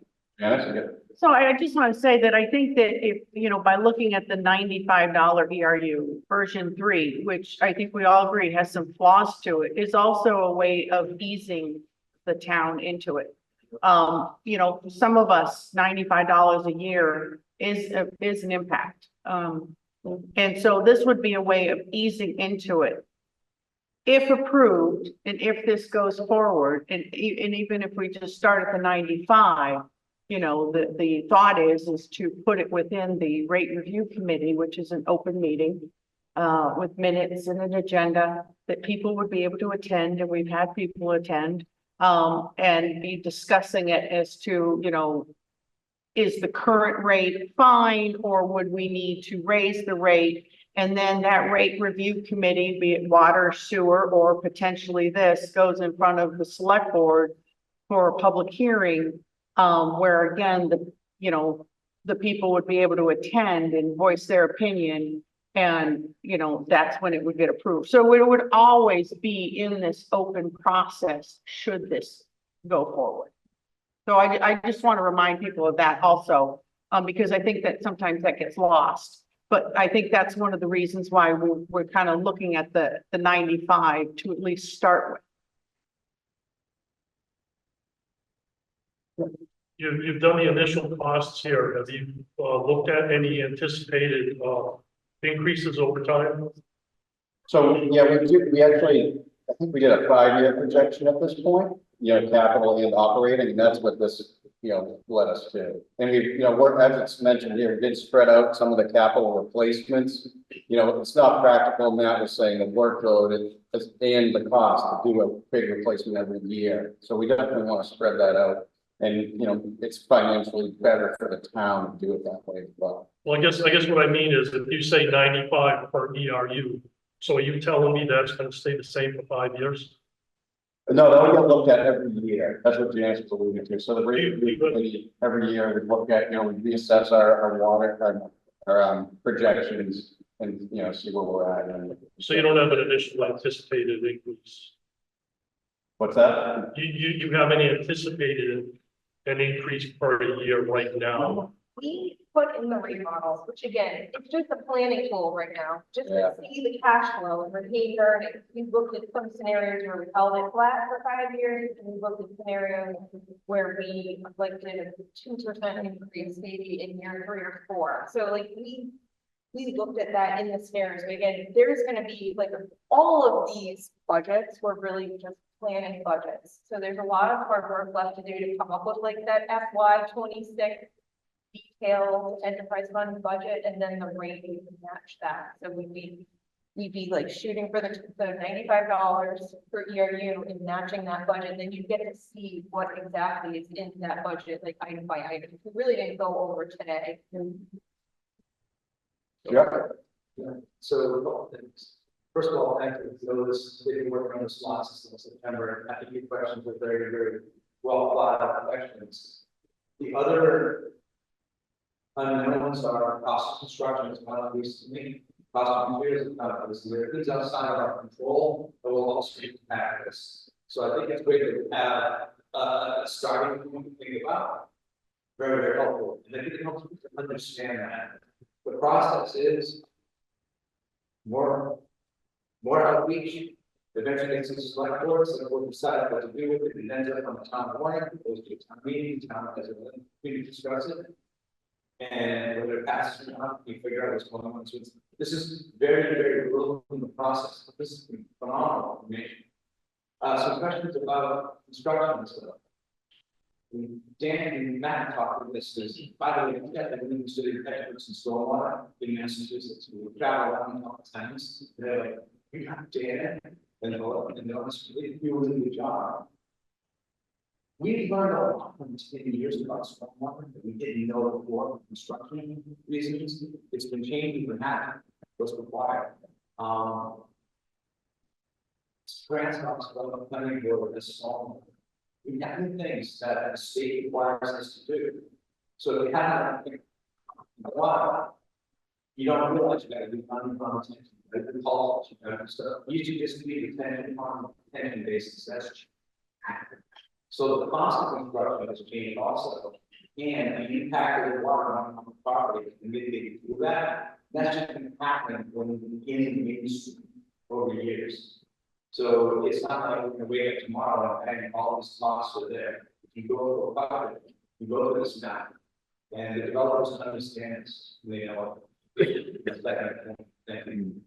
So I just want to say that I think that if, by looking at the $95 ERU version 3, which I think we all agree has some flaws to it, is also a way of easing the town into it. Some of us, $95 a year is an impact. And so this would be a way of easing into it. if approved, and if this goes forward, and even if we just start at the 95, you know, the thought is to put it within the rate review committee, which is an open meeting, with minutes and an agenda that people would be able to attend, and we've had people attend, and be discussing it as to, you know, is the current rate fine, or would we need to raise the rate? And then that rate review committee, be it water, sewer, or potentially this, goes in front of the select board for a public hearing, where again, you know, the people would be able to attend and voice their opinion. And, you know, that's when it would get approved. So it would always be in this open process, should this go forward. So I just want to remind people of that also, because I think that sometimes that gets lost. But I think that's one of the reasons why we're kind of looking at the 95 to at least start with. You've done the initial costs here. Have you looked at any anticipated increases over time? So, yeah, we actually, I think we did a 5-year projection at this point, you know, capital and operating, and that's what this, you know, led us to. And we, you know, as it's mentioned here, we did spread out some of the capital replacements. You know, it's not practical. Matt was saying the workload and the cost to do a big replacement every year. So we definitely want to spread that out. And, you know, it's financially better for the town to do it that way as well. Well, I guess what I mean is if you say 95 per ERU, so are you telling me that's going to stay the same for 5 years? No, that will get looked at every year. That's what Janice was alluding to. So the rate review every year we look at, you know, we reassess our water, our projections, and, you know, see where we're at. And so you don't have an initial anticipated increase? What's that? You haven't anticipated an increase per year right now? We put in the rate models, which again, it's just a planning tool right now, just to see the cash flow and behavior. And we looked at some scenarios where we held it flat for 5 years, and we looked at scenarios where we like did a 2% increase maybe in year 3 or 4. So like we looked at that in the scenarios. But again, there's going to be like all of these budgets were really just planning budgets. So there's a lot of hard work left to do to come up with like that FY26 detailed enterprise fund budget, and then the rate we can match that. So we'd be like shooting for the $95 per ERU and matching that budget. Then you get to see what exactly is in that budget, like item by item. We really didn't go over today. Yeah. So a couple things. First of all, thank you for those who've been working on this lots since September. I think your questions were very, very well thought out questions. The other unknowns are cost of construction is not obvious to me. Cost of materials is not obvious to me. Things outside of our control that will also impact this. So I think it's great that we have a starting point to think about. Very, very helpful. And I think it helps to understand that. The process is more outreach. Eventually gets into select boards, and we'll decide what to do with it, and ends up on the town warrant, it goes to a town meeting, town has a meeting to discuss it. And whether it passes or not, we figure out what's going on. So this is very, very early in the process. This is phenomenal information. Some questions about construction and stuff. Dan and Matt talked about this. By the way, we got the New City experts in stormwater in Massachusetts. We travel around a couple times. They're like, you have Dan and honestly, you were doing the job. We learned a lot from 10 years about stormwater that we didn't know before for construction reasons. It's been changing dramatically. What's required. Grants talks about the planning board with this stormwater. We have things that the state requires us to do. So if you have a lot, you don't realize you got to do unemployment, the calls, stuff. You should just be dependent on detention basis. That's so the cost of construction has changed also, and the impact of the water on the property and mitigating through that. That's just been happening from the beginning of the industry over years. So it's not like we're going to wake up tomorrow and all these costs are there. If you go to a project, you go to this map, and the developers understand this. They know. Thank you.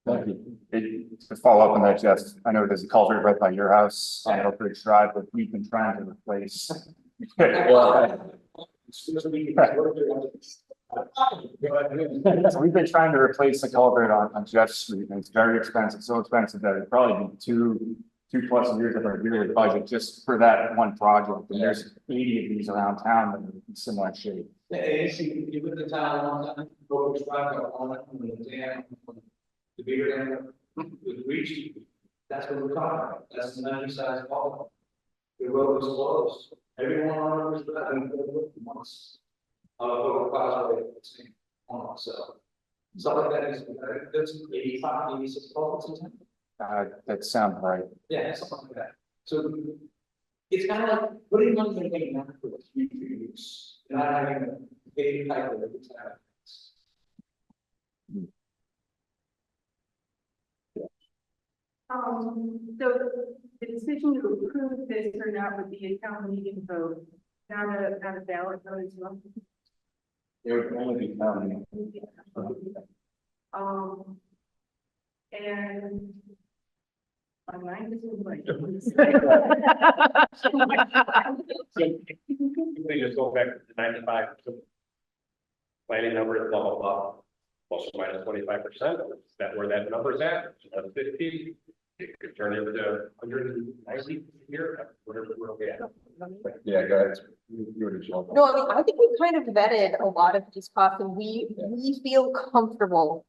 Thank you. To follow up on that, Jeff, I know there's a culvert right by your house on Oak Ridge Drive, but we've been trying to replace. So we've been trying to replace the culvert on Jeff Street, and it's very expensive, so expensive that it'd probably be two plus years of our yearly budget just for that one project. And there's 80 of these around town that are in similar shape. You went to town one time, go to drive on it, from the dam, the bigger dam, with reach. That's what we're talking about. That's the 90 size wall. The road was closed. Everyone on it was driving once. Over Causeway, it's on, so. Stuff like that is, that's 85, 86 volts. That sounds right. Yeah, something like that. So it's kind of like putting money in a bank for future use, and not having a big type of time. So the decision to approve this or not would be a town meeting vote, not a ballot vote as well. It would only be county. And my mind is like. They just go back to 95. Planning number is blah, blah, blah, plus or minus 25%. Is that where that number's at? 50. It could turn into 190 here, whatever we're okay at. Yeah, guys. You were just. No, I mean, I think we kind of vetted a lot of these costs and we feel comfortable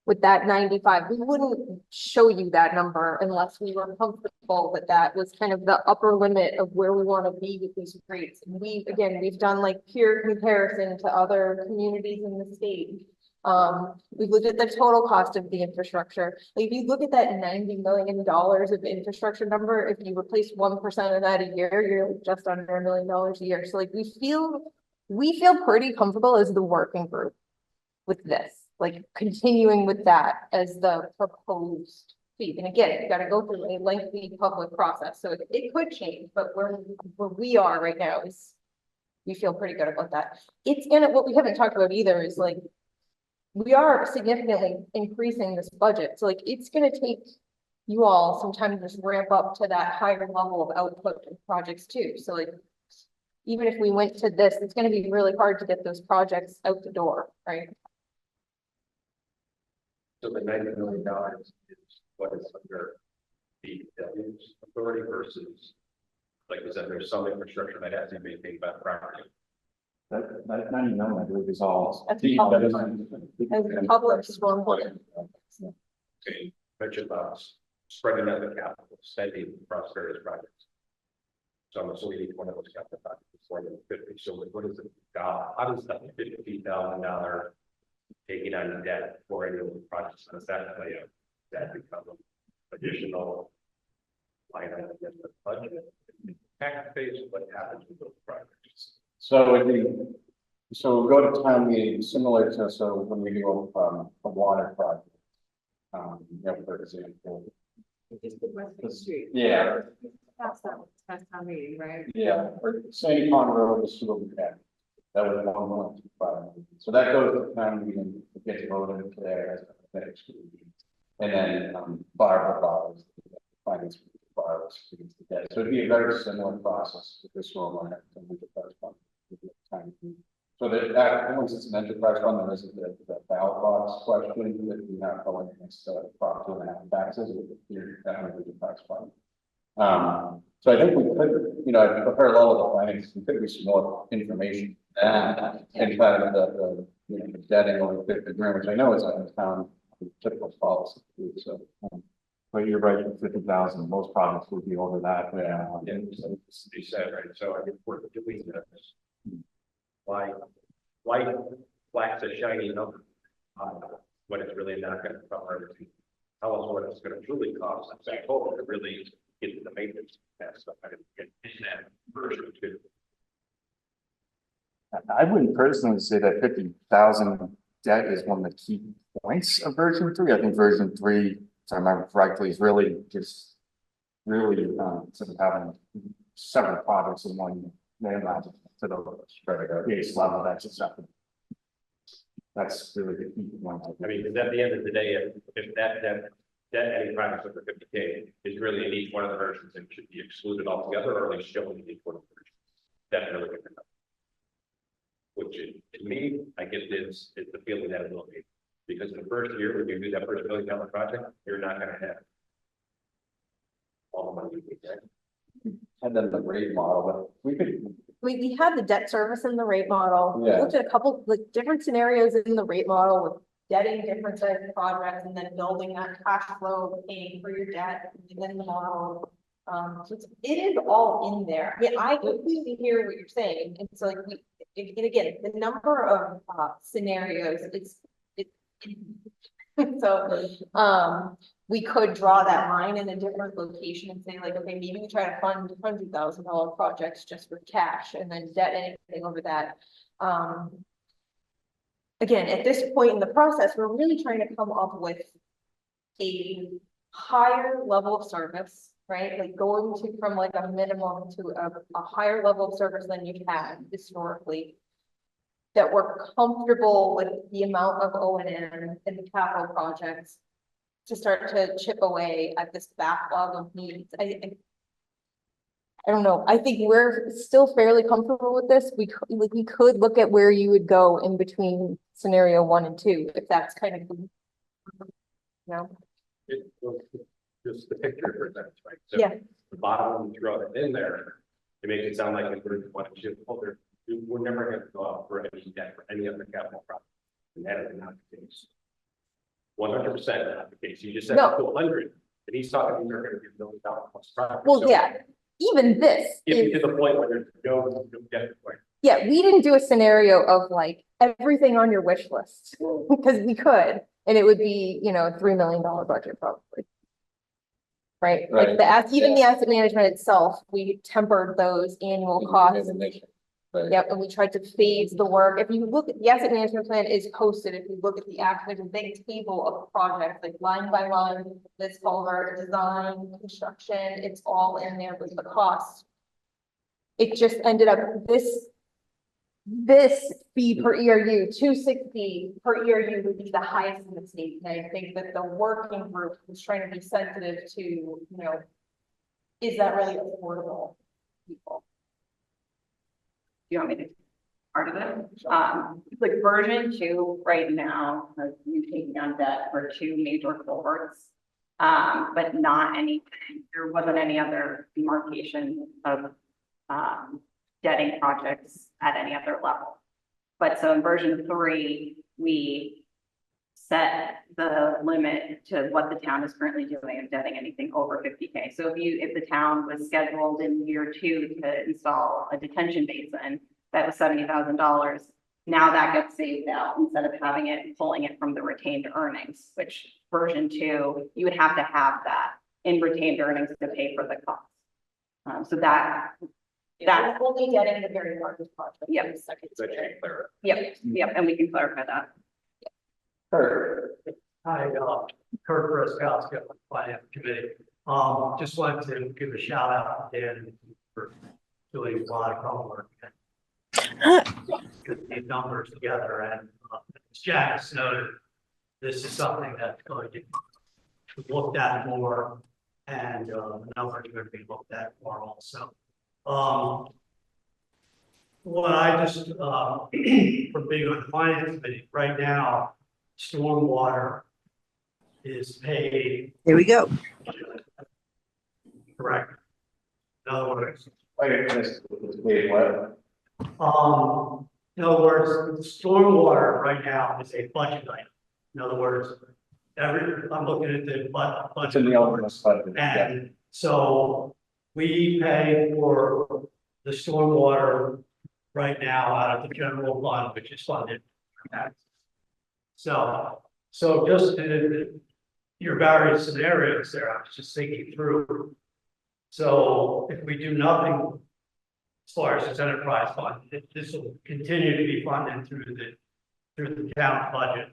with that 95. We wouldn't show you that number unless we were comfortable that that was kind of the upper limit of where we want to be with these rates. And we've done like peer comparison to other communities in the state. We've looked at the total cost of the infrastructure. Like if you look at that $90 million of infrastructure number, if you replace 1% of that a year, you're just under $1 million a year. So like we feel pretty comfortable as the working group with this, like continuing with that as the proposed fee. And again, you got to go through a lengthy public process, so it could change. But where we are right now is we feel pretty good about that. It's what we haven't talked about either is like, we are significantly increasing this budget. So like, it's going to take you all some time to just ramp up to that higher level of output of projects too. So like, even if we went to this, it's going to be really hard to get those projects out the door, right? So the $90 million is what is under the deluge authority versus, like I said, there's some infrastructure that has to be maintained by the property. That 90 million, I believe, is all. That's public stormwater. Okay, mentioned about spreading out the capital, spending across various projects. So I'm assuming each one of those capital projects is more than 50. So what is it? How does that $50,000 taking on debt for any of the projects, does that play out? That become additional line item in the budget? Tax phase, what happens with those projects? So we'll go to town meeting similar to, so when we do a water project. For example. Just the West Street. Yeah. That's town meeting, right? Yeah, or Sandy Pond Road, the sewer cap. That was 1.25. So that goes to town meeting, it gets voted there as a next. And then Barbara follows, finance borrows against the debt. So it'd be a very similar process with this one. So that once it's an enterprise fund, there isn't the ballot box question that you're not going against property and taxes with your enterprise fund. So I think we could, a parallel with the planning, there could be some more information and kind of the debting over 50 grand, which I know is on the town typical policy. So, but you're right, 50,000, most projects would be over that. Yeah, so they said, right, so I think we're doing this. Why flax a shiny number when it's really not going to cover everything? Tell us what it's going to truly cost. In fact, to really get to the maintenance stuff. I didn't get in that version too. I wouldn't personally say that 50,000 debt is one of the key points of version 3. I think version 3, if I remember correctly, is really just sort of having several projects in one name to the base level. That's just something. That's really the key point. I mean, because at the end of the day, if that any project over 50K is really in each one of the versions and should be excluded altogether, or at least shown in each one of the versions. Definitely. Which to me, I guess is the feeling that it will be. Because in the first year, when you do that first $1 million project, you're not gonna have all the money you need, right? And then the rate model, but We had the debt service in the rate model. We Yeah. looked at a couple, like, different scenarios in the rate model with getting different types of projects and then building that cash flow, paying for your debt within the model. So it is all in there. Yeah, I completely hear what you're saying. And so like and again, the number of scenarios, so we could draw that line in a different location and say like, okay, maybe we try to fund $100,000 projects just with cash and then debt anything over that. Again, at this point in the process, we're really trying to come up with a higher level of service, right? Like going to from like a minimum to a higher level of service than you've had historically. That we're comfortable with the amount of O&M and the capital projects to start to chip away at this backlog of needs. I don't know. I think we're still fairly comfortable with this. We could look at where you would go in between scenario 1 and 2, if that's kind of, you know. Just the picture presents, right? So Yeah. the bottom, when you throw it in there, it makes it sound like in version 1 and 2, we're never going to go out for any debt for any other capital project. And that is not the case. 100% not the case. You just said No. up to 100, and he's talking you're going to be $1 million plus project. Well, So yeah, even this. Getting to the point where there's no debt point. Yeah, we didn't do a scenario of like everything on your wish list because we could, and it would be, you know, a $3 million budget probably. Right? Like even the asset management itself, we tempered those annual costs. Yep, and we tried to phase the work. If you look at the asset management plan is posted, if you look at the act, there's a big table of projects, like line by line, this culvert, design, construction, it's all in there with the cost. It just ended up, this fee per ERU, 260 per ERU would be the highest in the state. And I think that the working group was trying to be sensitive to, you know, is that really affordable to people? You want me to part of it? Like version 2 right now, has you taking on debt for 2 major culverts. But not anything, there wasn't any other demarcation of debting projects at any other level. But so in version 3, we set the limit to what the town is currently doing of debting anything over 50K. So if the town was scheduled in year 2 to install a detention basin, that was $70,000. Now that gets saved out instead of pulling it from the retained earnings, which version 2, you would have to have that in retained earnings to pay for the cost. So that's only getting the very largest project. Yep. Yep, and we can clarify that. Hi, Kurt Roskowski on the Finance Committee. Just wanted to give a shout out to Dan for doing a lot of homework. Get these numbers together, and as Janice noted, this is something that's going to be looked at more, and the numbers are going to be looked at more also. What I just from being on the Finance Committee right now, stormwater is paid. Here we go. Correct. In other words, in other words, stormwater right now is a budget item. In other words, I'm looking at the budget. In the omnibus budget. And so we pay for the stormwater right now out of the general fund, which is funded. So just your various scenarios there, I was just thinking through. So if we do nothing as far as this enterprise fund, this will continue to be funded through the town budget,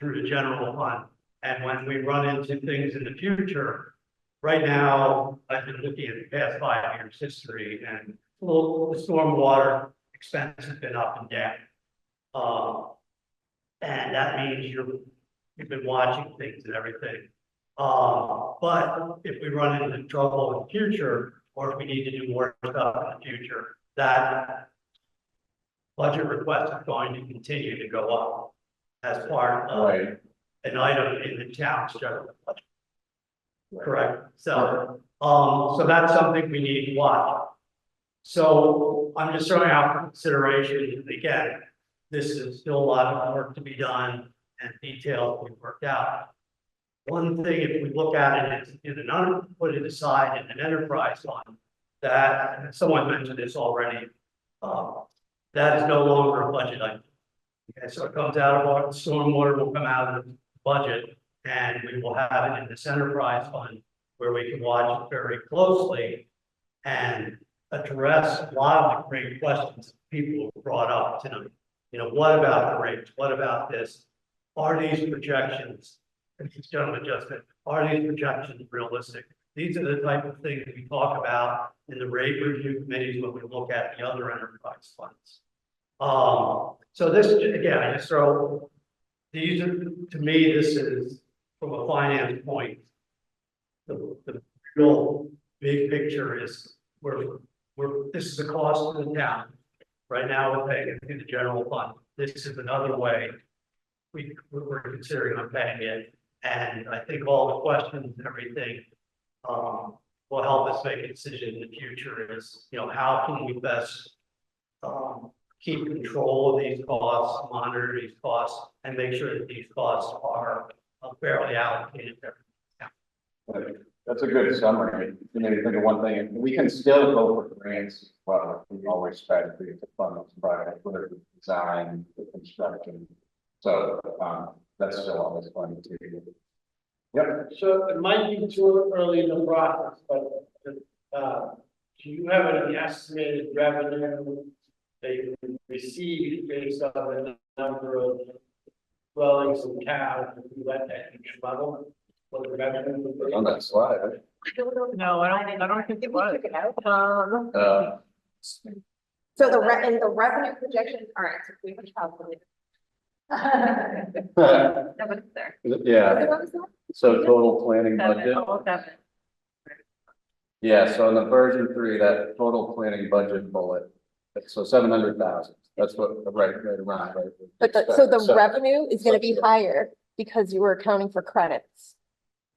through the general fund. And when we run into things in the future, right now, I've been looking at the past 5 years history, and the stormwater expense has been up and down. And that means you've been watching things and everything. But if we run into trouble in the future, or if we need to do more stuff in the future, that budget request is going to continue to go up as part of an item in the town's general budget. Correct. So, so that's something we need to watch. So I'm just throwing out for consideration. Again, this is still a lot of work to be done and details to be worked out. One thing, if we look at it put it aside in an enterprise fund, that, and someone mentioned this already, that is no longer a budget item. Okay, so it comes out of our stormwater, will come out of the budget, and we will have it in this enterprise fund where we can watch it very closely and address a lot of the great questions people have brought up tonight. You know, what about the rates? What about this? Are these projections, and this gentleman just said, are these projections realistic? These are the type of things we talk about in the rate review committees when we look at the other enterprise funds. So this, again, I just throw, these are, to me, this is, from a finance point, the real big picture is this is a cost to the town. Right now, we're paying it through the general fund. This is another way we're considering on paying it. And I think all the questions and everything will help us make a decision in the future is, you know, how can we best keep control of these costs, monitor these costs, and make sure that these costs are fairly allocated to everything. That's a good summary. You know, you think of one thing, and we can still go for grants, but we always try to be to fund those projects, whether it's design, the construction. So that's still always fun to do. Yep. So it might be too early in the process, but do you have any estimated revenue that you receive based on the number of dwellings in town, if you let that each level? What the revenue would be? On that slide, right? No, I don't think it was. So the revenue projections, all right, so we can calculate. That was there. Yeah, so total planning budget. Yeah, so in the version 3, that total planning budget bullet, so 700,000. That's what right around. Right, But so the revenue is going to be higher because you were accounting for credits.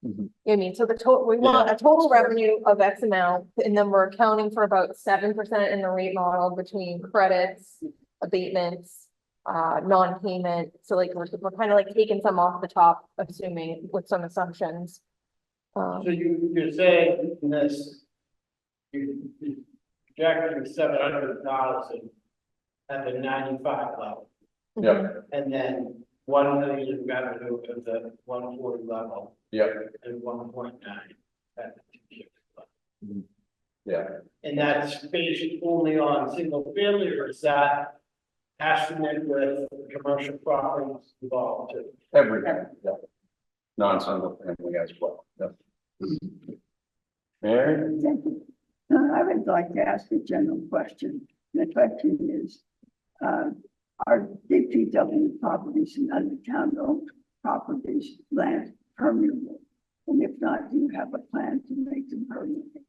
You know what I mean? So the total, we want a total revenue of X amount, and then we're accounting for about 7% in the rate model between credits, abatements, non-payment. So like we're kind of like taking some off the top, assuming with some assumptions. So you're saying in this, you're projecting 700,000 at the 95 level. Yeah. And then 1 million revenue at the 140 level. Yeah. And 1.9 at the 250 level. Yeah. And that's based only on single family, or is that estimate with commercial properties involved too? Everything, yeah. Non-single family as well. Yeah. Mary? I would like to ask a general question. The question is, are DPW properties and other town-owned properties land permeable? And if not, do you have a plan to make them permeable?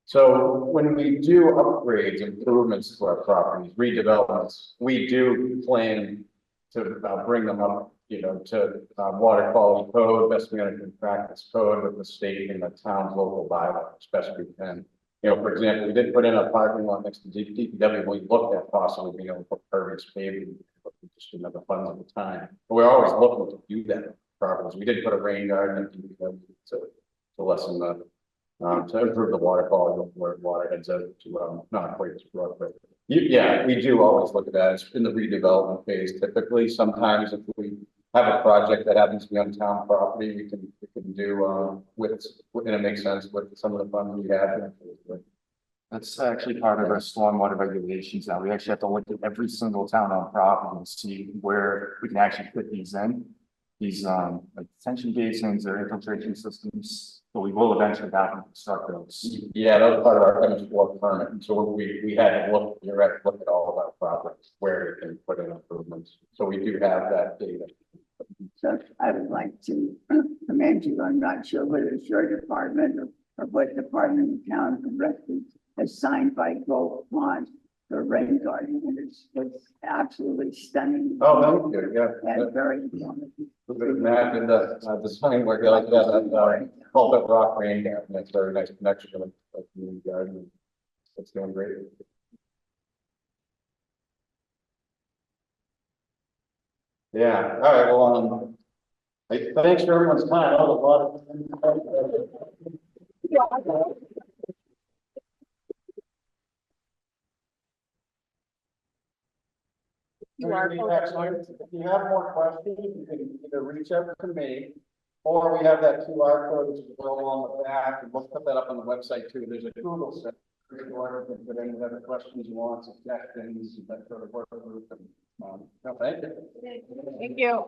So when we do upgrades, improvements to our properties, redevelopments, we do plan to bring them up, you know, to water quality code, best management practice code with the state and the town's local bylaw, especially we can. You know, for example, we did put in a parking lot next to DPW. We looked at possibly being able to put pervious paving, but we just didn't have the funds at the time. But we're always looking to do that properties. We did put a rain garden at DPW to lessen the to improve the water quality where water heads out to not quite as broad, but yeah, we do always look at that. It's in the redevelopment phase typically. Sometimes if we have a project that happens to be on town property, we can do and it makes sense with some of the funds we have. That's actually part of our stormwater regulations now. We actually have to look at every single town on property and see where we can actually fit these in. these, like detention basins or infiltration systems, but we will eventually have to construct those. Yeah, that was part of our MS4 permit, and so we had to look, you're right, look at all of our properties where we can put in improvements, so we do have that data. So I would like to commend you. I'm not sure whether it's your department or what department in town directly has signed by Gold Pond for rain garden. And it's absolutely stunning. Oh, thank you, yeah. And very informative. Imagine the sign work like that, called up rock rain garden, that's a very nice connection with the community garden. It's doing great. Yeah, all right, well, thanks for everyone's time. That was a lot of. Excellent. If you have more questions, you can either reach out to me, or we have that QR code which is available on the back, and we'll put that up on the website too. There's a Google search. You can put any other questions you want, suggestions, that sort of work group. And, no, thank you. Thank you.